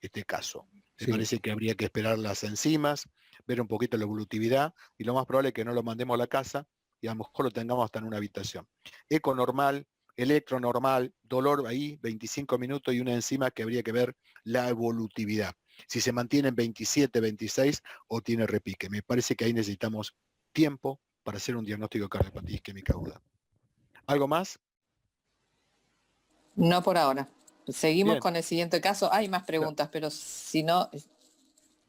este caso. Me parece que habría que esperar las enzimas, ver un poquito la evolutividad, y lo más probable es que no lo mandemos a la casa y a lo mejor lo tengamos hasta en una habitación. Eco normal, electro normal, dolor ahí, 25 minutos, y una enzima que habría que ver la evolutividad. Si se mantiene en 27, 26 o tiene repique. Me parece que ahí necesitamos tiempo para hacer un diagnóstico de cardiopatía isquémica aguda. ¿Algo más? No por ahora. Seguimos Bien. con el siguiente caso. Hay más preguntas, pero si no,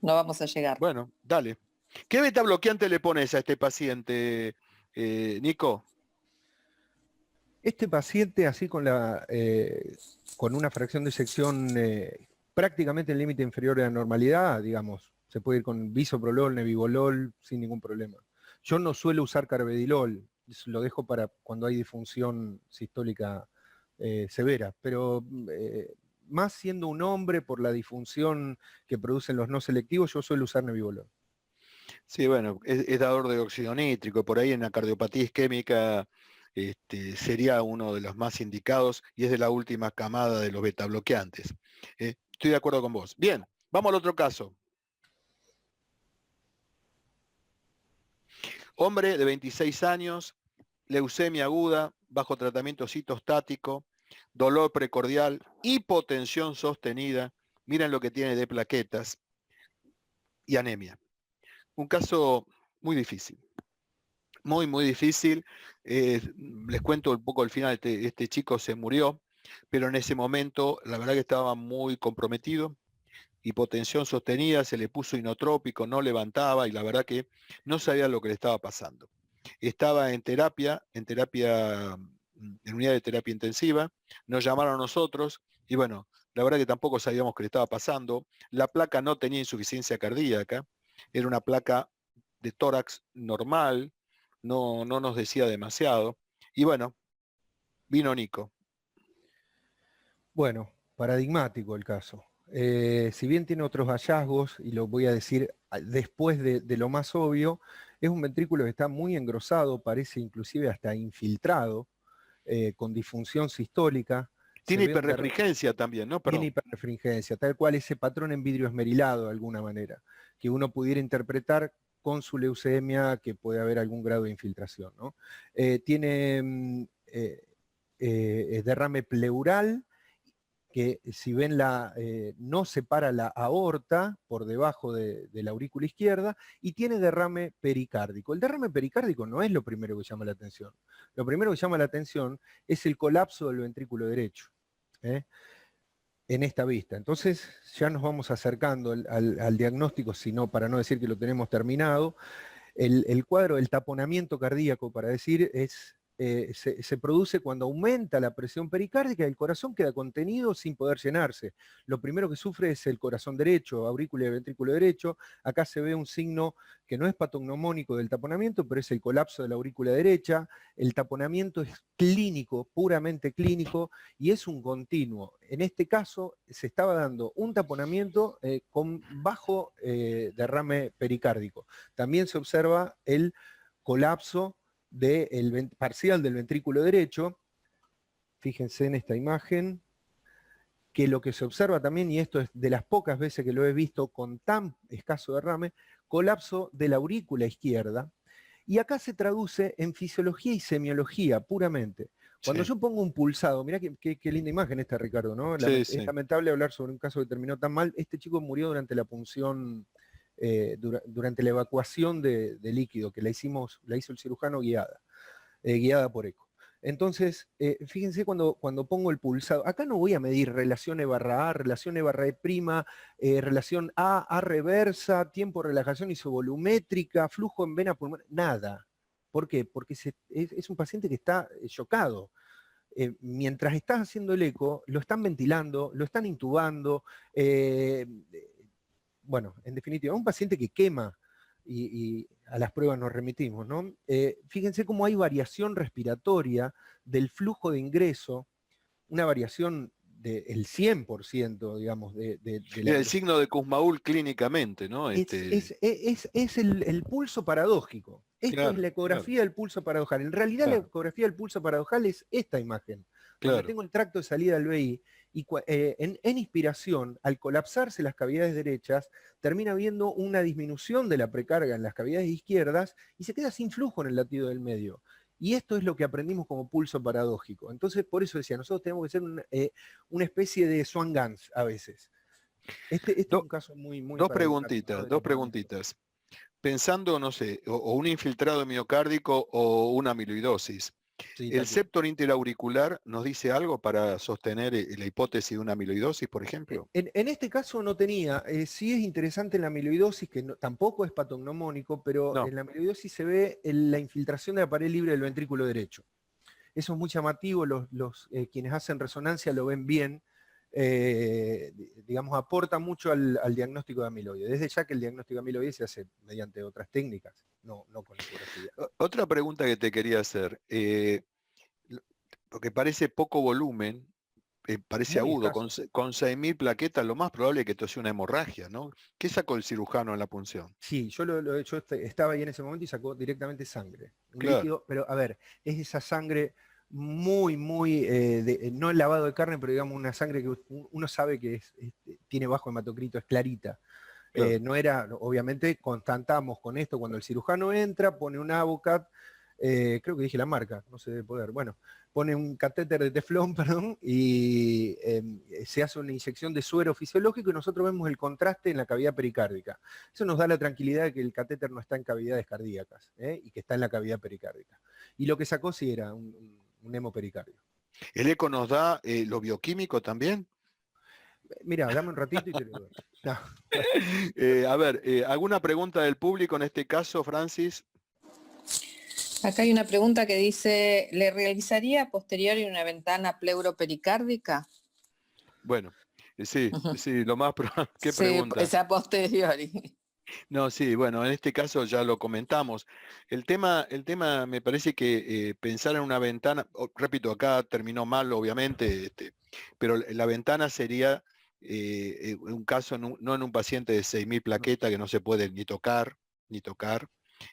no vamos a llegar. Bueno, dale. ¿Qué beta bloqueante le pones a este paciente, Nico? Este paciente, así con una fracción de sección prácticamente en límite inferior a la normalidad, digamos, se puede ir con bisoprolol, nebivolol, sin ningún problema. Yo no suelo usar carvedilol, lo dejo para cuando hay disfunción sistólica severa, pero más siendo un hombre por la disfunción que producen los no selectivos, yo suelo usar nebivolol. Sí, bueno, es dador de óxido nítrico, por ahí en la cardiopatía isquémica sería uno de los más indicados, y es de la última camada de los beta bloqueantes. Estoy de acuerdo con vos. Bien, vamos al otro caso. Hombre de 26 años, leucemia aguda, bajo tratamiento citostático, dolor precordial, hipotensión sostenida, miren lo que tiene de plaquetas, y anemia. Un caso muy difícil. muy, muy difícil. Les cuento un poco al final, este chico se murió, pero en ese momento la verdad que estaba muy comprometido, hipotensión sostenida, se le puso inotrópico, no levantaba y la verdad que no sabía lo que le estaba pasando. Estaba en unidad de terapia intensiva, nos llamaron a nosotros y bueno, la verdad que tampoco sabíamos qué le estaba pasando. La placa no tenía insuficiencia cardíaca, era una placa de tórax normal, no nos decía demasiado. Y bueno, vino Nico. Bueno, paradigmático el caso. Si bien tiene otros hallazgos, y lo voy a decir después de lo más obvio, es un ventrículo que está muy engrosado, parece inclusive hasta infiltrado, con disfunción sistólica. Tiene hiperrefringencia también, ¿no? Tiene hiperrefringencia, tal cual ese patrón en vidrio esmerilado de alguna manera, que uno pudiera interpretar con su leucemia que puede haber algún grado de infiltración, ¿no? Tiene derrame pleural, que si ven no separa la aorta por debajo de la aurícula izquierda, y tiene derrame pericárdico. El derrame pericárdico no es lo primero que llama la atención. Lo primero que llama la atención es el colapso del ventrículo derecho, en esta vista. Entonces ya nos vamos acercando al diagnóstico, para no decir que lo tenemos terminado. El cuadro del taponamiento cardíaco, para decir, se produce cuando aumenta la presión pericárdica y el corazón queda contenido sin poder llenarse. Lo primero que sufre es el corazón derecho, aurícula y ventrículo derecho. Acá se ve un signo que no es patognomónico del taponamiento, pero es el colapso de la aurícula derecha. El taponamiento es clínico, puramente clínico, y es un continuo. En este caso se estaba dando un taponamiento con bajo derrame pericárdico. También se observa el colapso parcial del ventrículo derecho. Fíjense en esta imagen, que lo que se observa también, y esto es de las pocas veces que lo he visto con tan escaso derrame, colapso de la aurícula izquierda, y acá se traduce en fisiología y semiología puramente. Cuando yo pongo un pulsado, mirá qué linda imagen esta, Ricardo, ¿no? Es lamentable hablar sobre un caso que terminó tan mal. Este chico murió durante la punción, durante la evacuación de líquido, que la hizo el cirujano guiada por eco. Entonces, fíjense cuando pongo el pulsado, acá no voy a medir relación E/A, relación E/E', relación A reversa, tiempo de relajación isovolumétrica, flujo en vena pulmonar, nada. ¿Por qué? Porque es un paciente que está chocado. Mientras estás haciendo el eco, lo están ventilando, lo están intubando, bueno, en definitiva, un paciente que quema, y a las pruebas nos remitimos, ¿no? Fíjense cómo hay variación respiratoria del flujo de ingreso, una variación del 100%, digamos, el signo de Kussmaul clínicamente, ¿no? Es el pulso paradójico. Esto es la ecografía del pulso paradojal. En realidad la ecografía del pulso paradojal es esta imagen. Cuando tengo el tracto de salida del VI, y en inspiración, al colapsarse las cavidades derechas, termina habiendo una disminución de la precarga en las cavidades izquierdas y se queda sin flujo en el latido del medio. Y esto es lo que aprendimos como pulso paradójico. Entonces, por eso decía, nosotros tenemos que ser una especie de Swan-Ganz a veces. Este es un caso muy... Dos preguntitas. Pensando, no sé, o un infiltrado miocárdico o una amiloidosis. Sí, ¿el septor interauricular nos dice algo para sostener la hipótesis de una amiloidosis, por ejemplo? En este caso no tenía. Sí es interesante en la amiloidosis, que tampoco es patognomónico, pero en la amiloidosis se ve la infiltración de la pared libre del ventrículo derecho. Eso es muy llamativo, quienes hacen resonancia lo ven bien. Digamos, aporta mucho al diagnóstico de amiloide. Desde ya que el diagnóstico de amiloide se hace mediante otras técnicas, no con ecografía. Otra pregunta que te quería hacer, porque parece poco volumen, parece muy agudo, con 6.000 plaquetas, lo más probable es que esto sea una hemorragia, ¿no? ¿Qué sacó el cirujano en la punción? Sí, yo estaba ahí en ese momento y sacó directamente sangre, un líquido, pero a ver, es esa sangre muy, no el lavado de carne, pero digamos una sangre que uno sabe que tiene bajo hematocrito, es clarita. No era, obviamente, constatamos con esto cuando el cirujano entra, pone un Avocat, creo que dije la marca, no se debe poder, bueno, pone un catéter de teflón, perdón, y se hace una inyección de suero fisiológico y nosotros vemos el contraste en la cavidad pericárdica. Eso nos da la tranquilidad de que el catéter no está en cavidades cardíacas, y que está en la cavidad pericárdica. Y lo que sacó sí era un hemopericardio. ¿El eco nos da lo bioquímico también? Mira, dame un ratito y te lo doy. No. A ver, ¿alguna pregunta del público en este caso, Francis? Acá hay una pregunta que dice, ¿le realizaría a posteriori una ventana pleuropericárdica? Bueno, sí, sí, lo más probable. ¿Qué Sí, pregunta? es a posteriori. No, sí, bueno, en este caso ya lo comentamos. El tema me parece que pensar en una ventana, repito, acá terminó mal, obviamente, pero la ventana sería un caso, no en un paciente de 6.000 plaquetas que no se puede ni tocar,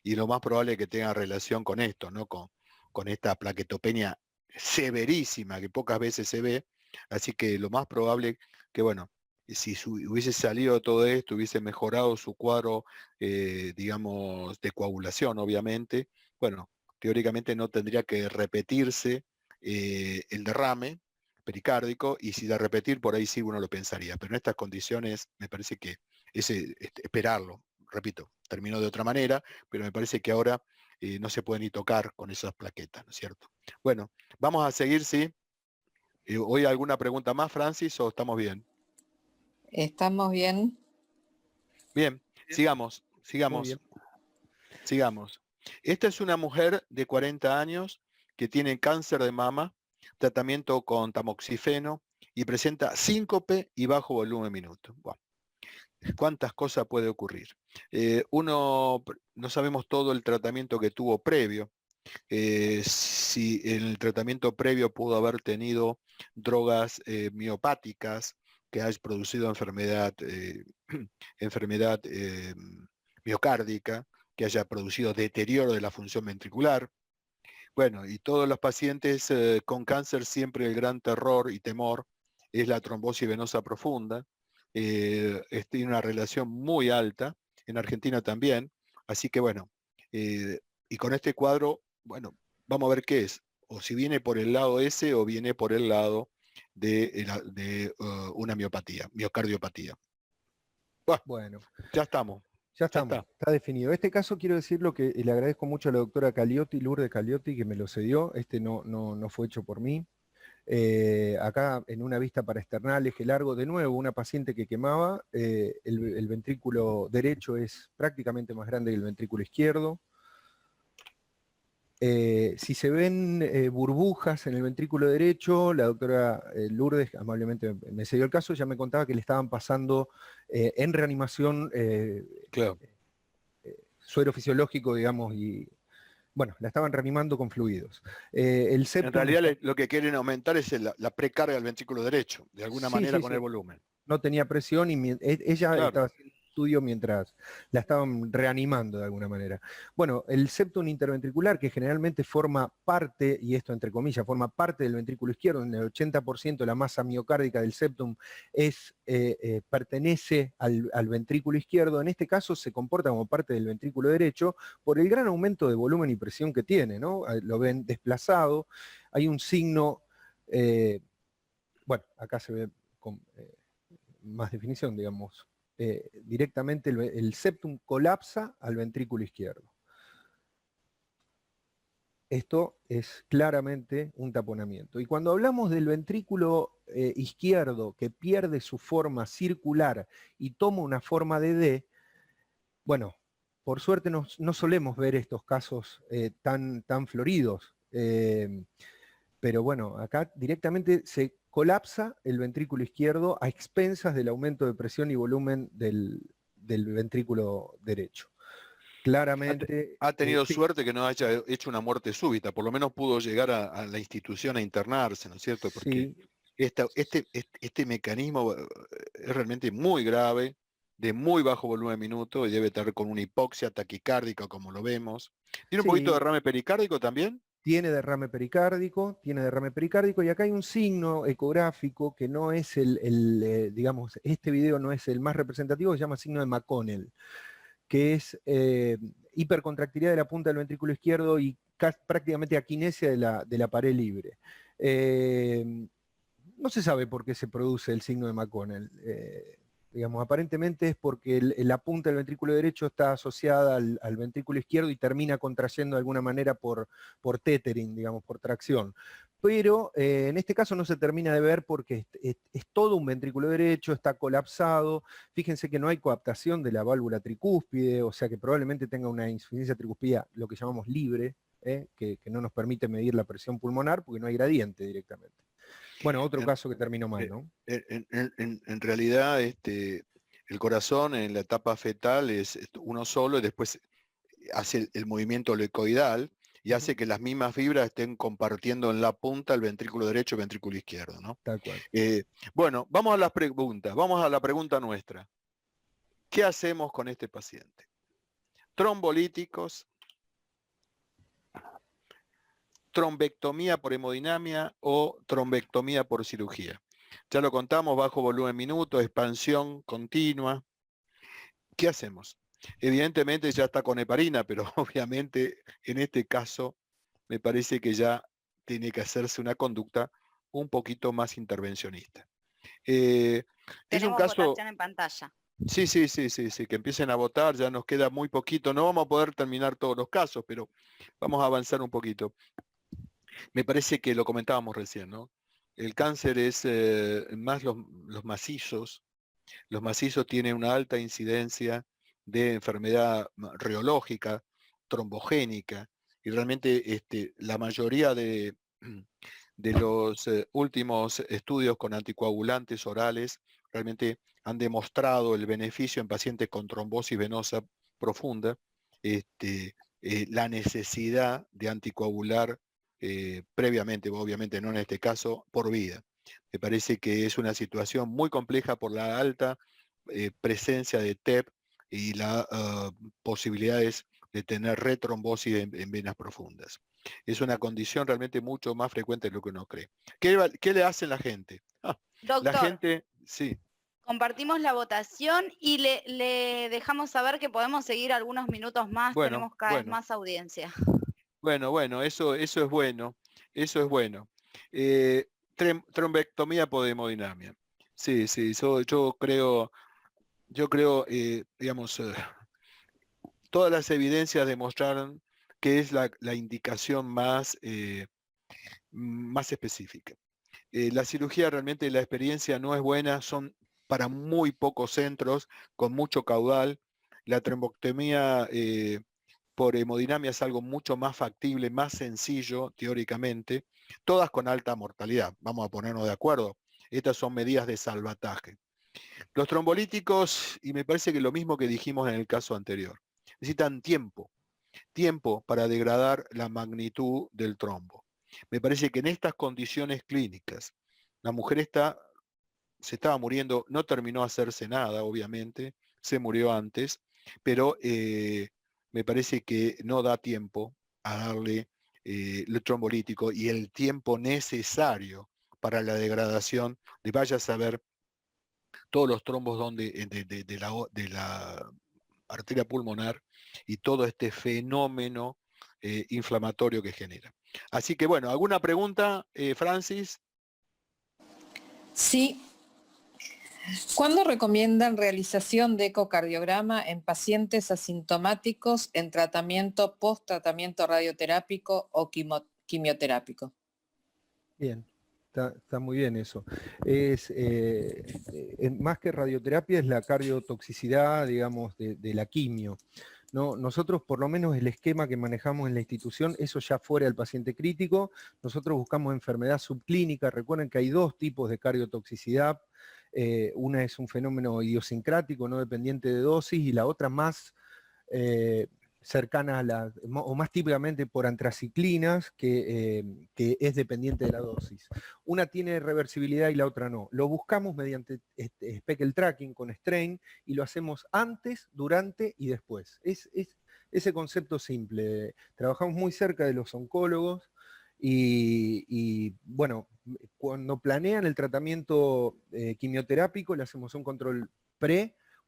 y lo más probable es que tenga relación con esto, ¿no? Con esta plaquetopenia severísima que pocas veces se ve, así que lo más probable que, bueno, si hubiese salido todo esto, hubiese mejorado su cuadro, digamos, de coagulación, obviamente, bueno, teóricamente no tendría que repetirse el derrame pericárdico, y si de repetir, por ahí sí uno lo pensaría, pero en estas condiciones me parece que es esperarlo, repito, terminó de otra manera, pero me parece que ahora no se puede ni tocar con esas plaquetas, ¿no es cierto? Bueno, vamos a seguir, ¿sí? ¿Hoy alguna pregunta más, Francis, o estamos bien? ¿Estamos bien? Bien, sigamos, Muy sigamos, bien. sigamos. Esta es una mujer de 40 años que tiene cáncer de mama, tratamiento con tamoxifeno y presenta síncope y bajo volumen minuto. Bueno, ¿cuántas cosas puede ocurrir? No sabemos todo el tratamiento que tuvo previo. Si en el tratamiento previo pudo haber tenido drogas miopáticas que haya producido enfermedad, enfermedad miocárdica, que haya producido deterioro de la función ventricular. Bueno, y todos los pacientes con cáncer, siempre el gran terror y temor es la trombosis venosa profunda. Tiene una relación muy alta, en Argentina también, así que bueno, y con este cuadro, bueno, vamos a ver qué es, o si viene por el lado ese o viene por el lado de una miocardiopatía. Bueno, Ya estamos, ya ya estamos, está. está definido. Este caso quiero decir lo que le agradezco mucho a la doctora Caliotti, Lourdes Caliotti, que me lo cedió. Este no fue hecho por mí. Acá en una vista para externar eje largo, de nuevo, una paciente que quemaba, el ventrículo derecho es prácticamente más grande que el ventrículo izquierdo. Si se ven burbujas en el ventrículo derecho, la doctora Lourdes amablemente me cedió el caso, ya me contaba que le estaban pasando en reanimación Claro. suero fisiológico, digamos, y bueno, la estaban reanimando con fluidos. El En septum realidad lo que quieren aumentar es la precarga del ventrículo derecho, de alguna manera sí, con sí, el volumen. no tenía presión y ella Claro. estaba haciendo estudio mientras la estaban reanimando de alguna manera. Bueno, el septum interventricular, que generalmente forma parte, y esto entre comillas, forma parte del ventrículo izquierdo, en el 80% de la masa miocárdica del septum pertenece al ventrículo izquierdo, en este caso se comporta como parte del ventrículo derecho por el gran aumento de volumen y presión que tiene, ¿no? Lo ven desplazado, hay un signo, bueno, acá se ve con más definición, digamos, directamente el septum colapsa al ventrículo izquierdo. Esto es claramente un taponamiento. Y cuando hablamos del ventrículo izquierdo que pierde su forma circular y toma una forma de D, bueno, por suerte no solemos ver estos casos tan floridos, pero bueno, acá directamente se colapsa el ventrículo izquierdo a expensas del aumento de presión y volumen del ventrículo derecho. Claramente... Ha tenido sí, suerte que no haya hecho una muerte súbita, por lo menos pudo llegar a la institución a internarse, ¿no es cierto? Porque sí, este mecanismo es realmente muy grave, de muy bajo volumen minuto, y debe estar con una hipoxia taquicárdica, como lo vemos. ¿Tiene un poquito de sí, derrame pericárdico también? tiene derrame pericárdico, y acá hay un signo ecográfico que no es digamos, este video no es el más representativo, se llama signo de McConnell, que es hipercontractilidad de la punta del ventrículo izquierdo y prácticamente aquinesia de la pared libre. No se sabe por qué se produce el signo de McConnell. Digamos, aparentemente es porque la punta del ventrículo derecho está asociada al ventrículo izquierdo y termina contrayendo de alguna manera por tethering, digamos, por tracción. Pero en este caso no se termina de ver porque es todo un ventrículo derecho, está colapsado. Fíjense que no hay coaptación de la válvula tricúspide, o sea que probablemente tenga una insuficiencia tricúspide, lo que llamamos libre, que no nos permite medir la presión pulmonar porque no hay gradiente directamente. Bueno, otro caso que terminó mal, ¿no? En realidad, el corazón en la etapa fetal es uno solo y después hace el movimiento helicoidal y hace que las mismas fibras estén compartiendo en la punta el ventrículo derecho y el ventrículo izquierdo, ¿no? Tal cual. Bueno, vamos a las preguntas. Vamos a la pregunta nuestra. ¿Qué hacemos con este paciente? Trombolíticos, trombectomía por hemodinamia o trombectomía por cirugía. Ya lo contamos, bajo volumen minuto, expansión continua. ¿Qué hacemos? Evidentemente ya está con heparina, pero obviamente en este caso me parece que ya tiene que hacerse una conducta un poquito más intervencionista. Es un Tenemos caso... votación en pantalla. Sí, que empiecen a votar, ya nos queda muy poquito. No vamos a poder terminar todos los casos, pero vamos a avanzar un poquito. Me parece que lo comentábamos recién, ¿no? El cáncer es más los macizos. Los macizos tienen una alta incidencia de enfermedad reológica, trombogénica, y realmente la mayoría de los últimos estudios con anticoagulantes orales realmente han demostrado el beneficio en pacientes con trombosis venosa profunda, la necesidad de anticoagular previamente, obviamente no en este caso, por vida. Me parece que es una situación muy compleja por la alta presencia de TEP y las posibilidades de tener retrombosis en venas profundas. Es una condición realmente mucho más frecuente de lo que uno cree. ¿Qué le hace la gente? Doctor, la gente, sí. compartimos la votación y le dejamos saber que podemos seguir algunos minutos más, tenemos cada vez más audiencia. Bueno, eso es bueno, eso es bueno. Trombectomía por hemodinamia. Sí, yo creo, digamos, todas las evidencias demostraron que es la indicación más específica. La cirugía realmente, la experiencia no es buena, son para muy pocos centros, con mucho caudal. La trombectomía por hemodinamia es algo mucho más factible, más sencillo teóricamente, todas con alta mortalidad, vamos a ponernos de acuerdo. Estas son medidas de salvataje. Los trombolíticos, y me parece que lo mismo que dijimos en el caso anterior, necesitan tiempo para degradar la magnitud del trombo. Me parece que en estas condiciones clínicas, la mujer se estaba muriendo, no terminó a hacerse nada, obviamente, se murió antes, pero me parece que no da tiempo a darle el trombolítico y el tiempo necesario para la degradación de, vaya a saber, todos los trombos de la arteria pulmonar y todo este fenómeno inflamatorio que genera. Así que bueno, ¿alguna pregunta, Francis? Sí. ¿Cuándo recomiendan realización de ecocardiograma en pacientes asintomáticos en tratamiento post-tratamiento radioterápico o quimioterápico? Bien, está muy bien eso. Es, más que radioterapia es la cardiotoxicidad, digamos, de la quimio. ¿No? Nosotros, por lo menos el esquema que manejamos en la institución, eso ya fuera del paciente crítico, nosotros buscamos enfermedad subclínica. Recuerden que hay dos tipos de cardiotoxicidad. Una es un fenómeno idiosincrático, no dependiente de dosis, y la otra más cercana a o más típicamente por antraciclinas, que es dependiente de la dosis. Una tiene reversibilidad y la otra no. Lo buscamos mediante speckle tracking con strain y lo hacemos antes, durante y después. Es ese concepto simple. Trabajamos muy cerca de los oncólogos y bueno, cuando planean el tratamiento quimioterápico le hacemos un control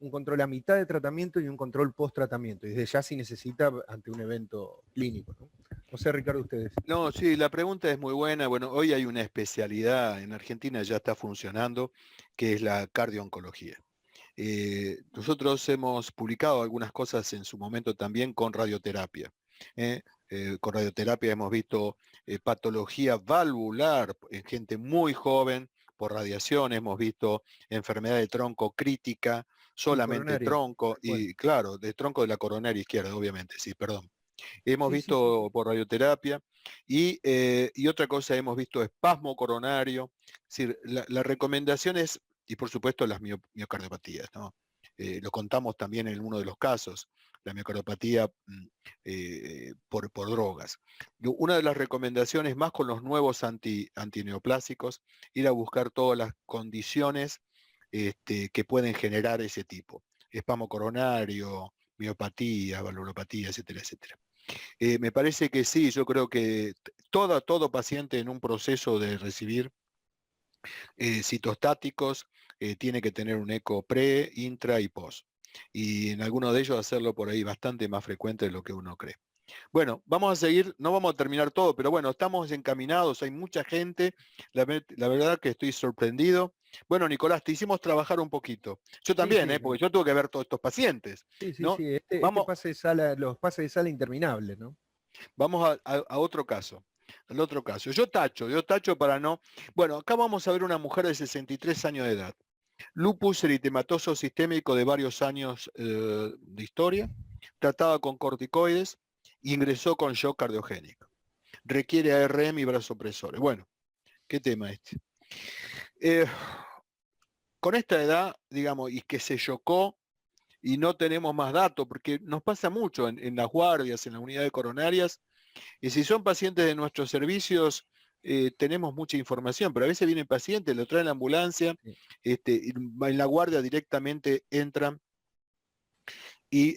un control a mitad de tratamiento y un control post-tratamiento, y desde ya si necesita ante un evento clínico, ¿no? No sé, Ricardo, ustedes. No, sí, la pregunta es muy buena. Bueno, hoy hay una especialidad en Argentina, ya está funcionando, que es la cardiooncología. Nosotros hemos publicado algunas cosas en su momento también con radioterapia. Con radioterapia hemos visto patología valvular en gente muy joven por radiación, hemos visto enfermedad de tronco crítica, solamente tronco, y claro, de tronco de la coronaria izquierda, obviamente, sí, perdón. Hemos visto por radioterapia y otra cosa, hemos visto espasmo coronario. Es decir, la recomendación es, y por supuesto las miocardiopatías, ¿no? Lo contamos también en uno de los casos, la miocardiopatía por drogas. Una de las recomendaciones, más con los nuevos antineoplásicos, ir a buscar todas las condiciones que pueden generar ese tipo. Espasmo coronario, miopatía, valvulopatía, etcétera, etcétera. Me parece que sí, yo creo que todo paciente en un proceso de recibir citostáticos tiene que tener un eco pre, intra y post. Y en alguno de ellos hacerlo por ahí bastante más frecuente de lo que uno cree. Bueno, vamos a seguir, no vamos a terminar todo, pero bueno, estamos encaminados, hay mucha gente, la verdad que estoy sorprendido. Bueno, Nicolás, te hicimos trabajar un poquito. Yo también, porque yo tuve que ver todos estos pacientes. ¿no? Vamos, pase de sala, los pases de sala interminables, ¿no? Vamos a otro caso. Al otro caso. Yo tacho para no... Bueno, acá vamos a ver una mujer de 63 años de edad. Lupus eritematoso sistémico de varios años de historia, tratada con corticoides, ingresó con shock cardiogénico. Requiere ARM y vasopresores. Bueno, ¿qué tema este? Con esta edad, digamos, y que se chocó y no tenemos más datos, porque nos pasa mucho en las guardias, en las unidades coronarias, y si son pacientes de nuestros servicios, tenemos mucha información, pero a veces vienen pacientes, lo traen a la ambulancia, en la guardia directamente entran y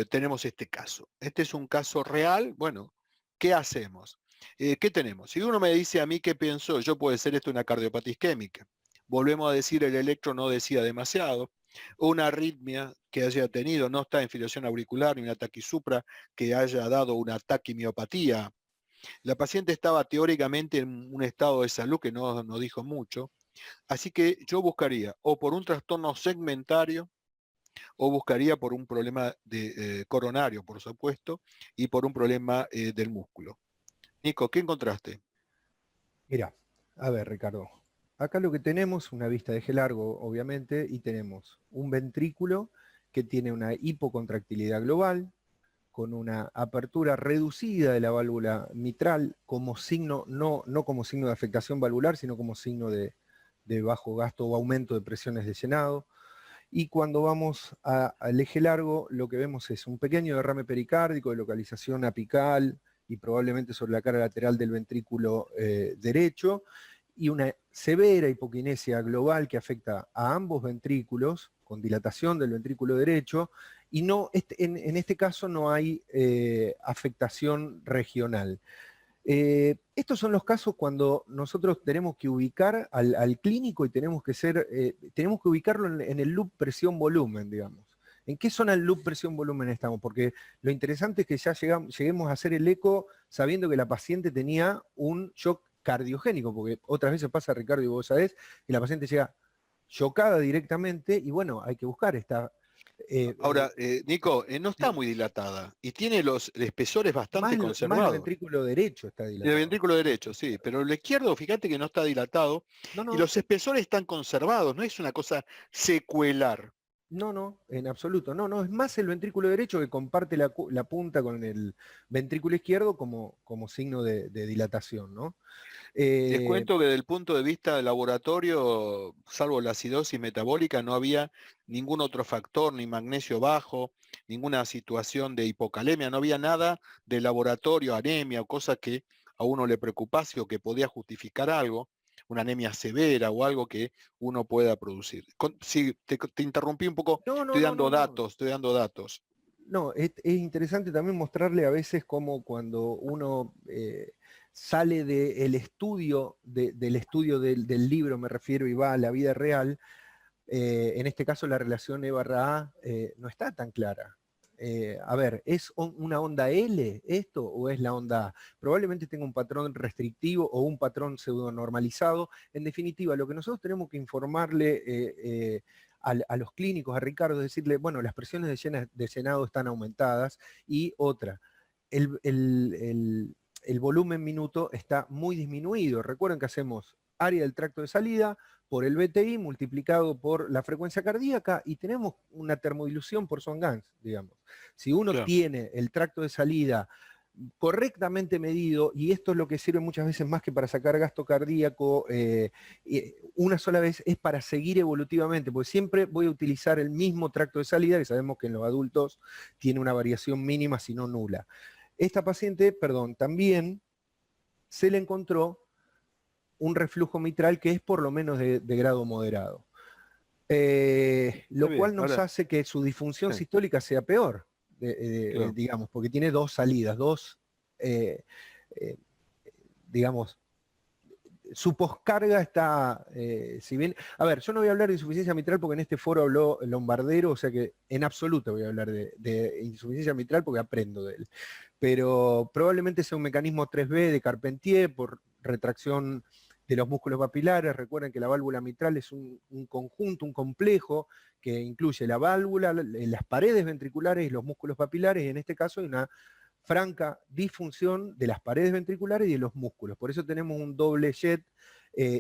tenemos este caso. Este es un caso real. Bueno, ¿qué hacemos? ¿Qué tenemos? Si uno me dice a mí qué pienso, yo puede ser esto una cardiopatía isquémica. Volvemos a decir, el electro no decía demasiado. Una arritmia que haya tenido, no está en fibrilación auricular, ni una taquisupra que haya dado una taquimiopatía. La paciente estaba teóricamente en un estado de salud que no dijo mucho. Así que yo buscaría o por un trastorno segmentario, o buscaría por un problema de coronario, por supuesto, y por un problema del músculo. Nico, ¿qué encontraste? Mira, a ver, Ricardo. Acá lo que tenemos, una vista de G largo, obviamente, y tenemos un ventrículo que tiene una hipocontractilidad global, con una apertura reducida de la válvula mitral como signo, no como signo de afectación valvular, sino como signo de bajo gasto o aumento de presiones de llenado. Y cuando vamos al eje largo, lo que vemos es un pequeño derrame pericárdico de localización apical y probablemente sobre la cara lateral del ventrículo derecho, y una severa hipoquinesia global que afecta a ambos ventrículos, con dilatación del ventrículo derecho, y no, en este caso no hay afectación regional. Estos son los casos cuando nosotros tenemos que ubicar al clínico y tenemos que ubicarlo en el loop presión-volumen, digamos. ¿En qué zona del loop presión-volumen estamos? Porque lo interesante es que ya lleguemos a hacer el eco sabiendo que la paciente tenía un shock cardiogénico, porque otras veces pasa, Ricardo, y vos sabés, que la paciente llega chocada directamente y bueno, hay que buscar esta... Ahora, Nico, no está muy dilatada y tiene los espesores bastante conservados. Más el ventrículo derecho está dilatado. El ventrículo derecho, sí, pero el izquierdo, fíjate que no está dilatado y los espesores están conservados, no es una cosa secuelar. No, en absoluto. No, es más el ventrículo derecho que comparte la punta con el ventrículo izquierdo como signo de dilatación, ¿no? Les cuento que desde el punto de vista del laboratorio, salvo la acidosis metabólica, no había ningún otro factor, ni magnesio bajo, ninguna situación de hipocalemia, no había nada de laboratorio, anemia o cosas que a uno le preocupase o que podía justificar algo, una anemia severa o algo que uno pueda producir. Sí, te interrumpí un poco, estoy dando datos. No, es interesante también mostrarle a veces cómo cuando uno sale del estudio, del libro, me refiero, y va a la vida real, en este caso la relación E/A no está tan clara. A ver, ¿es una onda L esto o es la onda A? Probablemente tenga un patrón restrictivo o un patrón pseudo normalizado. En definitiva, lo que nosotros tenemos que informarle a los clínicos, a Ricardo, es decirle, bueno, las presiones de llenado están aumentadas, y otra, el volumen minuto está muy disminuido. Recuerden que hacemos área del tracto de salida por el BTI multiplicado por la frecuencia cardíaca y tenemos una termodilución por Swan-Ganz, digamos. Si uno tiene el tracto de salida correctamente medido, y esto es lo que sirve muchas veces más que para sacar gasto cardíaco, una sola vez, es para seguir evolutivamente, porque siempre voy a utilizar el mismo tracto de salida, que sabemos que en los adultos tiene una variación mínima, si no nula. Esta paciente, también se le encontró un reflujo mitral que es por lo menos de grado moderado. Lo cual nos hace que su disfunción sistólica sea peor, digamos, porque tiene dos salidas, digamos, su poscarga está, si bien, a ver, yo no voy a hablar de insuficiencia mitral porque en este foro habló Lombardero, o sea que en absoluto voy a hablar de insuficiencia mitral porque aprendo de él, pero probablemente sea un mecanismo 3B de Carpentier por retracción de los músculos papilares. Recuerden que la válvula mitral es un conjunto, un complejo que incluye la válvula, las paredes ventriculares y los músculos papilares, y en este caso hay una franca disfunción de las paredes ventriculares y de los músculos. Por eso tenemos un doble jet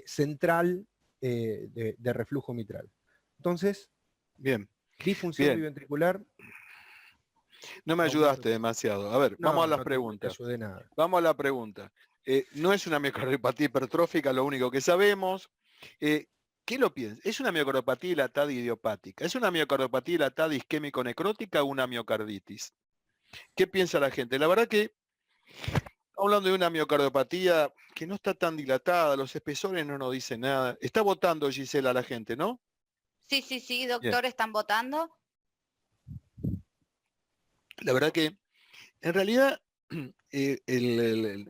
central de reflujo mitral. Entonces, disfunción biventricular. No me ayudaste demasiado. A ver, vamos a las preguntas. No te ayudé nada. Vamos a la pregunta. No es una miocardiopatía hipertrófica, lo único que sabemos. ¿Qué lo piensas? ¿Es una miocardiopatía dilatada idiopática? ¿Es una miocardiopatía dilatada isquémico-necrótica o una miocarditis? ¿Qué piensa la gente? La verdad que, hablando de una miocardiopatía que no está tan dilatada, los espesores no nos dicen nada. Está votando, Gisela, la gente, ¿no? Sí, doctor, bien. ¿Están votando? La verdad que, en realidad, el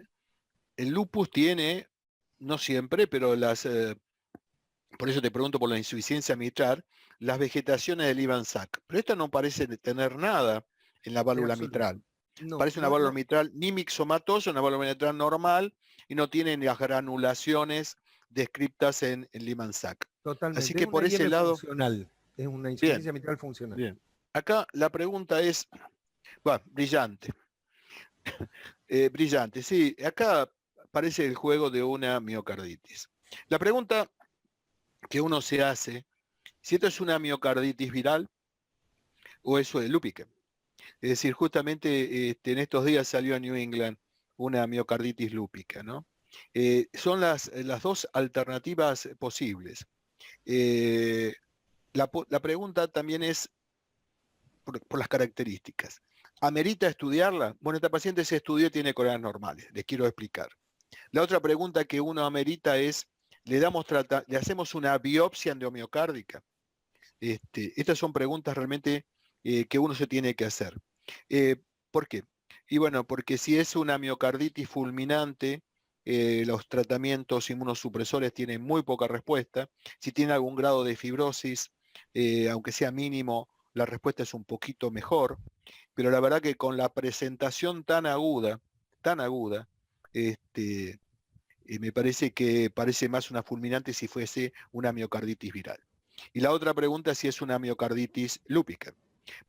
lupus tiene, no siempre, pero por eso te pregunto por la insuficiencia mitral, las vegetaciones del Ivan-Sack. Pero esta no parece tener nada en la válvula mitral. No, parece una válvula mitral ni mixomatosa, una válvula mitral normal, y no tiene ni las granulaciones descriptas en Lehmann-Sack. Totalmente. Así que por ese lado... funcional. Es una insuficiencia mitral funcional. Bien. Acá la pregunta es, brillante. Brillante, sí. Acá parece el juego de una miocarditis. La pregunta que uno se hace, si esto es una miocarditis viral o eso es lúpica. Es decir, justamente en estos días salió en New England una miocarditis lúpica, ¿no? Son las dos alternativas posibles. La pregunta también es por las características. ¿Amerita estudiarla? Bueno, esta paciente se estudió y tiene coreas normales, les quiero explicar. La otra pregunta que uno amerita es, ¿le hacemos una biopsia endomiocárdica? Estas son preguntas realmente que uno se tiene que hacer. ¿Por qué? Y bueno, porque si es una miocarditis fulminante, los tratamientos inmunosupresores tienen muy poca respuesta. Si tiene algún grado de fibrosis, aunque sea mínimo, la respuesta es un poquito mejor. Pero la verdad que con la presentación tan aguda, me parece que parece más una fulminante si fuese una miocarditis viral. Y la otra pregunta es si es una miocarditis lúpica.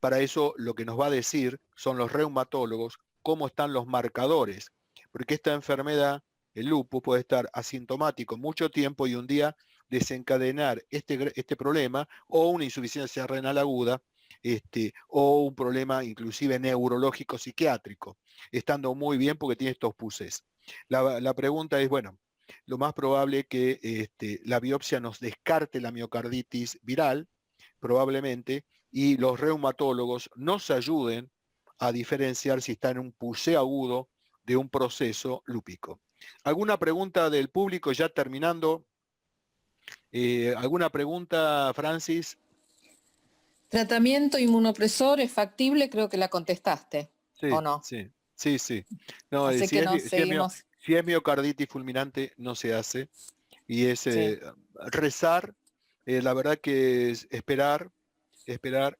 Para eso lo que nos va a decir son los reumatólogos cómo están los marcadores, porque esta enfermedad, el lupus, puede estar asintomático mucho tiempo y un día desencadenar este problema o una insuficiencia renal aguda, o un problema inclusive neurológico psiquiátrico, estando muy bien porque tiene estos puses. La pregunta es, bueno, lo más probable que la biopsia nos descarte la miocarditis viral, probablemente, y los reumatólogos nos ayuden a diferenciar si está en un puse agudo de un proceso lúpico. ¿Alguna pregunta del público ya terminando? ¿Alguna pregunta, Francis? ¿Tratamiento inmunopresor es factible? Creo que la contestaste, sí, ¿o no? Sí. No, Así que si es miocarditis fulminante, no se hace. Y es rezar, la verdad que es esperar,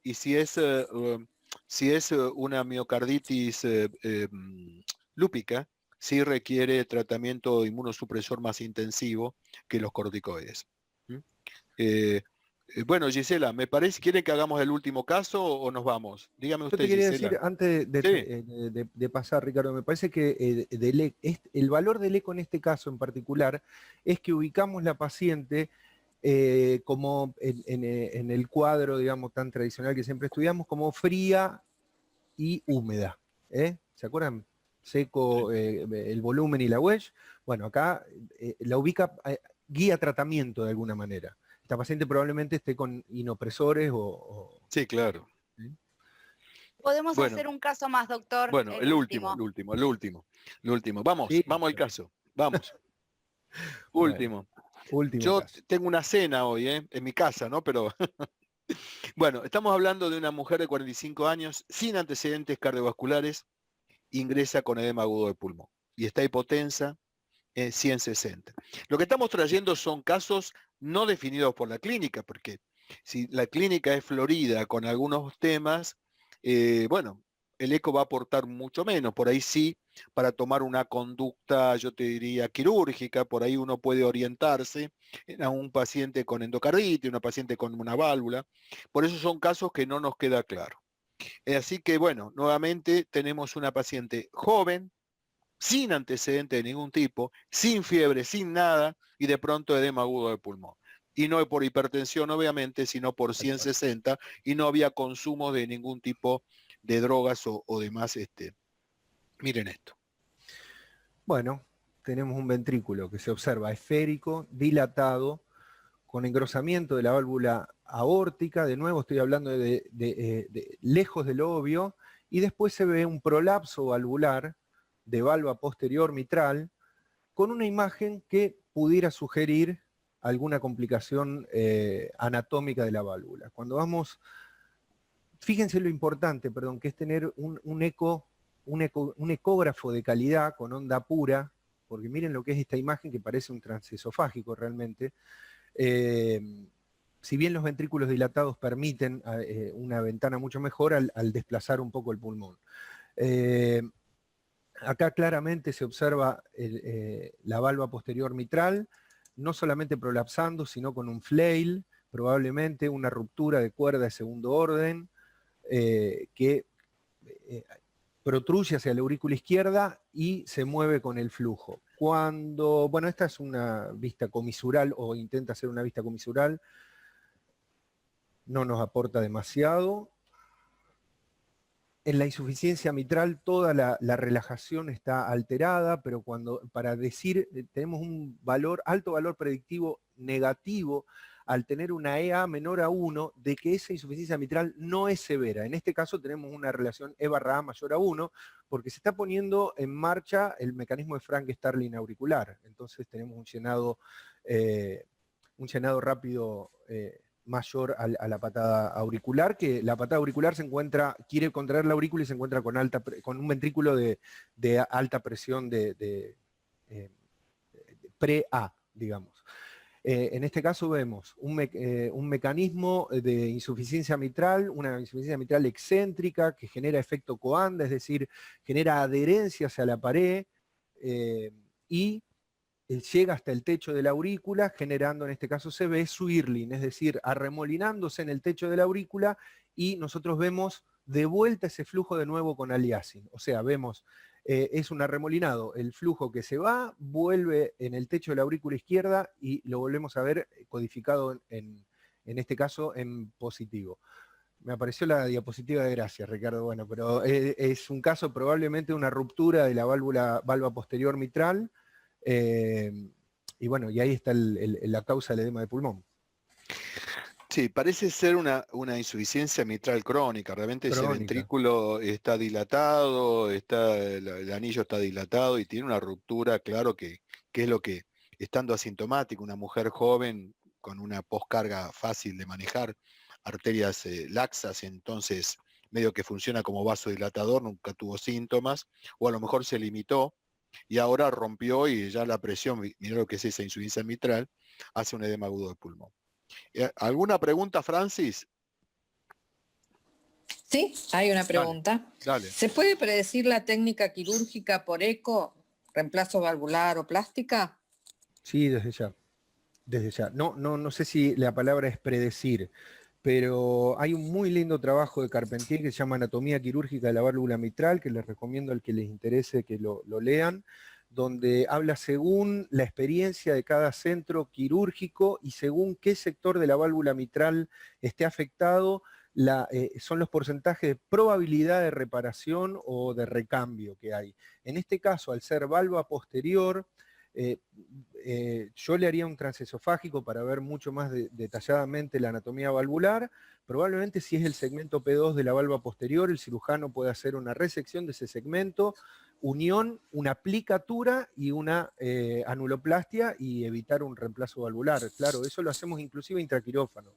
y si es Si es una miocarditis lúpica, sí requiere tratamiento inmunosupresor más intensivo que los corticoides. Bueno, Gisela, me parece, ¿quieren que hagamos el último caso o nos vamos? Dígame usted, Yo te quería Gisela. decir, antes de pasar, Ricardo, me parece que el valor del eco en este caso en particular es que ubicamos la paciente como en el cuadro, digamos, tan tradicional que siempre estudiamos, como fría y húmeda. ¿Se acuerdan? Seco, el volumen y la wedge. Bueno, acá la ubica, guía tratamiento de alguna manera. Esta paciente probablemente esté con inopresores o... Sí, claro. ¿Sí? Podemos hacer un caso más, doctor. Bueno, el último. Vamos, Sí. vamos al caso. Vamos. Último. Último Yo caso. tengo una cena hoy, en mi casa, ¿no? Pero bueno, estamos hablando de una mujer de 45 años sin antecedentes cardiovasculares, ingresa con edema agudo de pulmón y está hipotensa, 160. Lo que estamos trayendo son casos no definidos por la clínica, porque si la clínica es florida con algunos temas, bueno, el eco va a aportar mucho menos. Por ahí sí, para tomar una conducta, yo te diría, quirúrgica, por ahí uno puede orientarse a un paciente con endocarditis, una paciente con una válvula. Por eso son casos que no nos queda claro. Así que, bueno, nuevamente tenemos una paciente joven, sin antecedente de ningún tipo, sin fiebre, sin nada, y de pronto edema agudo del pulmón. Y no por hipertensión, obviamente, sino por 160, y no había consumo de ningún tipo de drogas o demás. Miren esto. Bueno, tenemos un ventrículo que se observa esférico, dilatado, con engrosamiento de la válvula aórtica, de nuevo estoy hablando de lejos del obvio, y después se ve un prolapso valvular de valva posterior mitral, con una imagen que pudiera sugerir alguna complicación anatómica de la válvula. Cuando vamos, fíjense lo importante, perdón, que es tener un ecógrafo de calidad con onda pura, porque miren lo que es esta imagen que parece un transesofágico realmente. Si bien los ventrículos dilatados permiten una ventana mucho mejor al desplazar un poco el pulmón. Acá claramente se observa la valva posterior mitral, no solamente prolapsando, sino con un flail, probablemente una ruptura de cuerda de segundo orden, que protruye hacia la aurícula izquierda y se mueve con el flujo. Cuando, bueno, esta es una vista comisural o intenta hacer una vista comisural, no nos aporta demasiado. En la insuficiencia mitral toda la relajación está alterada, pero para decir, tenemos un alto valor predictivo negativo al tener una EA menor a 1 de que esa insuficiencia mitral no es severa. En este caso tenemos una relación E/A mayor a 1 porque se está poniendo en marcha el mecanismo de Frank-Starling auricular. Entonces tenemos un llenado rápido mayor a la patada auricular, que la patada auricular quiere contraer la aurícula y se encuentra con un ventrículo de alta presión de pre-A, digamos. En este caso vemos un mecanismo de insuficiencia mitral, una insuficiencia mitral excéntrica que genera efecto Coanda, es decir, genera adherencia hacia la pared y llega hasta el techo de la aurícula, generando, en este caso se ve swirling, es decir, arremolinándose en el techo de la aurícula, y nosotros vemos de vuelta ese flujo de nuevo con aliasing. O sea, vemos, es un arremolinado, el flujo que se va, vuelve en el techo de la aurícula izquierda y lo volvemos a ver codificado en este caso en positivo. Me apareció la diapositiva de gracias, Ricardo, bueno, pero es un caso probablemente de una ruptura de la valva posterior mitral, y bueno, y ahí está la causa del edema de pulmón. Sí, parece ser una insuficiencia mitral crónica. Realmente ese ventrículo está dilatado, el anillo está dilatado y tiene una ruptura, claro que es lo que, estando asintomático, una mujer joven con una poscarga fácil de manejar, arterias laxas, entonces medio que funciona como vasodilatador, nunca tuvo síntomas, o a lo mejor se limitó, y ahora rompió y ya la presión, mirá lo que es esa insuficiencia mitral, hace un edema agudo de pulmón. ¿Alguna pregunta, Francis? Sí, hay una pregunta. Dale. ¿Se puede predecir la técnica quirúrgica por eco, reemplazo valvular o plástica? Sí, desde ya. Desde ya. No sé si la palabra es predecir, pero hay un muy lindo trabajo de Carpentier que se llama Anatomía quirúrgica de la válvula mitral, que les recomiendo al que les interese que lo lean, donde habla según la experiencia de cada centro quirúrgico y según qué sector de la válvula mitral esté afectado, son los porcentajes de probabilidad de reparación o de recambio que hay. En este caso, al ser valva posterior, yo le haría un transesofágico para ver mucho más detalladamente la anatomía valvular. Probablemente si es el segmento P2 de la valva posterior, el cirujano puede hacer una resección de ese segmento, unión, una aplicatura y una anuloplastia y evitar un reemplazo valvular. Claro, eso lo hacemos inclusive intraquirófano.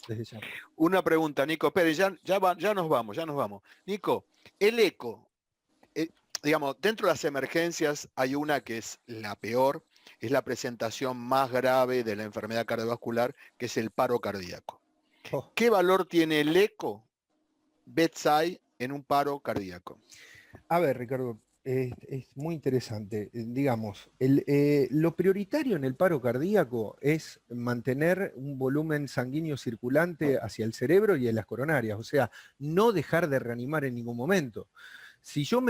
Desde ya. Una pregunta, Nico Pérez, ya nos vamos. Nico, el eco, digamos, dentro de las emergencias hay una que es la peor, es la presentación más grave de la enfermedad cardiovascular, que es el paro cardíaco. Oh. ¿Qué valor tiene el eco bedside en un paro cardíaco? A ver, Ricardo, es muy interesante. Digamos, lo prioritario en el paro cardíaco es mantener un volumen sanguíneo circulante hacia el cerebro y en las coronarias, o sea, no dejar de reanimar en ningún momento. Si yo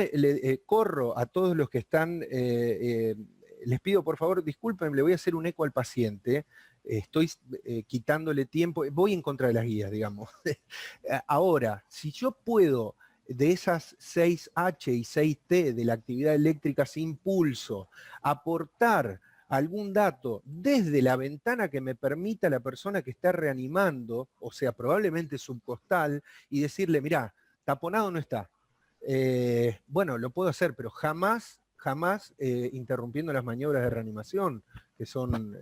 corro a todos los que están, les pido por favor, disculpen, le voy a hacer un eco al paciente, estoy quitándole tiempo, voy en contra de las guías, digamos. Ahora, si yo puedo, de esas 6H y 6T de la actividad eléctrica sin pulso, aportar algún dato desde la ventana que me permita a la persona que está reanimando, o sea, probablemente subcostal, y decirle, mirá, taponado no está. Bueno, lo puedo hacer, pero jamás interrumpiendo las maniobras de reanimación, que son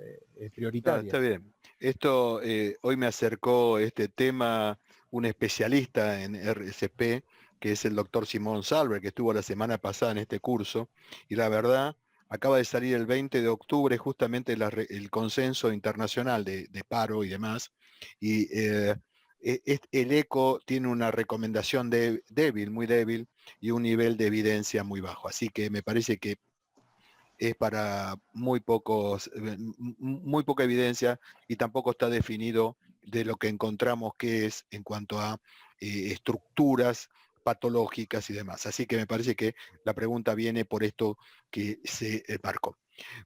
prioritarias. Está bien. Esto, hoy me acercó este tema un especialista en RCP, que es el doctor Simón Salver, que estuvo la semana pasada en este curso, y la verdad, acaba de salir el 20 de octubre justamente el consenso internacional de paro y demás, y el eco tiene una recomendación muy débil, y un nivel de evidencia muy bajo. Así que me parece que es para muy poca evidencia, y tampoco está definido de lo que encontramos que es en cuanto a estructuras patológicas y demás. Así que me parece que la pregunta viene por esto que se marcó.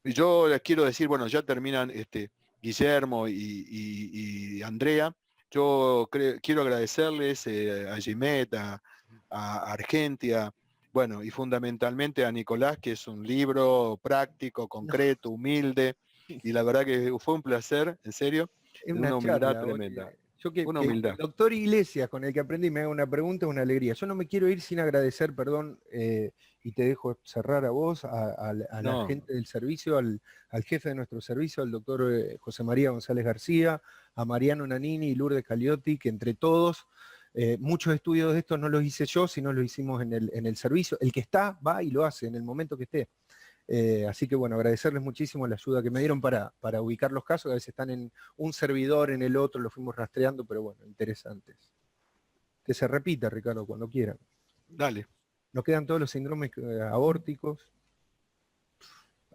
Yo les quiero decir, bueno, ya terminan Guillermo y Andrea. Yo quiero agradecerles a Gimet, a Argentia, bueno, y fundamentalmente a Nicolás, que es un libro práctico, concreto, humilde, y la verdad que fue un placer, en serio, una humildad tremenda. Una humildad. El doctor Iglesias, con el que aprendí, me haga una pregunta, es una alegría. Yo no me quiero ir sin agradecer, perdón, y te dejo cerrar a vos, a la gente del servicio, al jefe de nuestro servicio, al doctor José María González García, a Mariano Nanini y Lourdes Caliotti, que entre todos, muchos estudios de estos no los hice yo, sino los hicimos en el servicio. El que está, va y lo hace en el momento que esté. Así que bueno, agradecerles muchísimo la ayuda que me dieron para ubicar los casos, que a veces están en un servidor, en el otro, lo fuimos rastreando, pero bueno, interesantes. Que se repita, Ricardo, cuando quieran. Dale. Nos quedan todos los síndromes aórticos.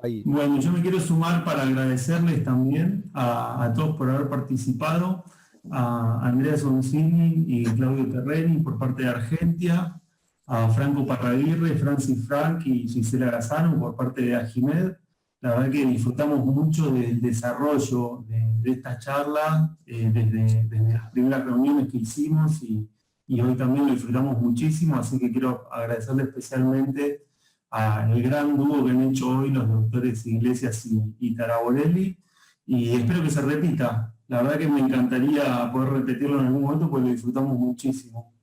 Ahí. Bueno, yo me quiero sumar para agradecerles también a todos por haber participado, a Andrea Sonsini y Claudio Terreni por parte de Argentia, a Franco Parraguirre, Francis Frank y Gisela Gazzano por parte de Agimed. La verdad que disfrutamos mucho del desarrollo de esta charla desde las primeras reuniones que hicimos y hoy también lo disfrutamos muchísimo, así que quiero agradecerle especialmente al gran dúo que han hecho hoy los doctores Iglesias y Taraborelli, y espero que se repita. La verdad que me encantaría poder repetirlo en algún momento porque lo disfrutamos muchísimo.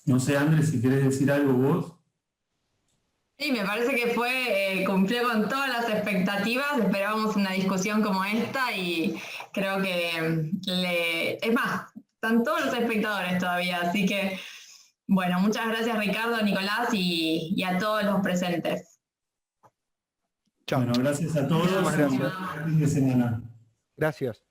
No sé, Andrés, si querés decir algo vos. Sí, me parece que cumplió con todas las expectativas, esperábamos una discusión como esta y creo que es más, están todos los espectadores todavía, así que bueno, muchas gracias Ricardo, Nicolás y a todos los presentes. Chao. Bueno, gracias a todos. Gracias. Fin de semana. Gracias.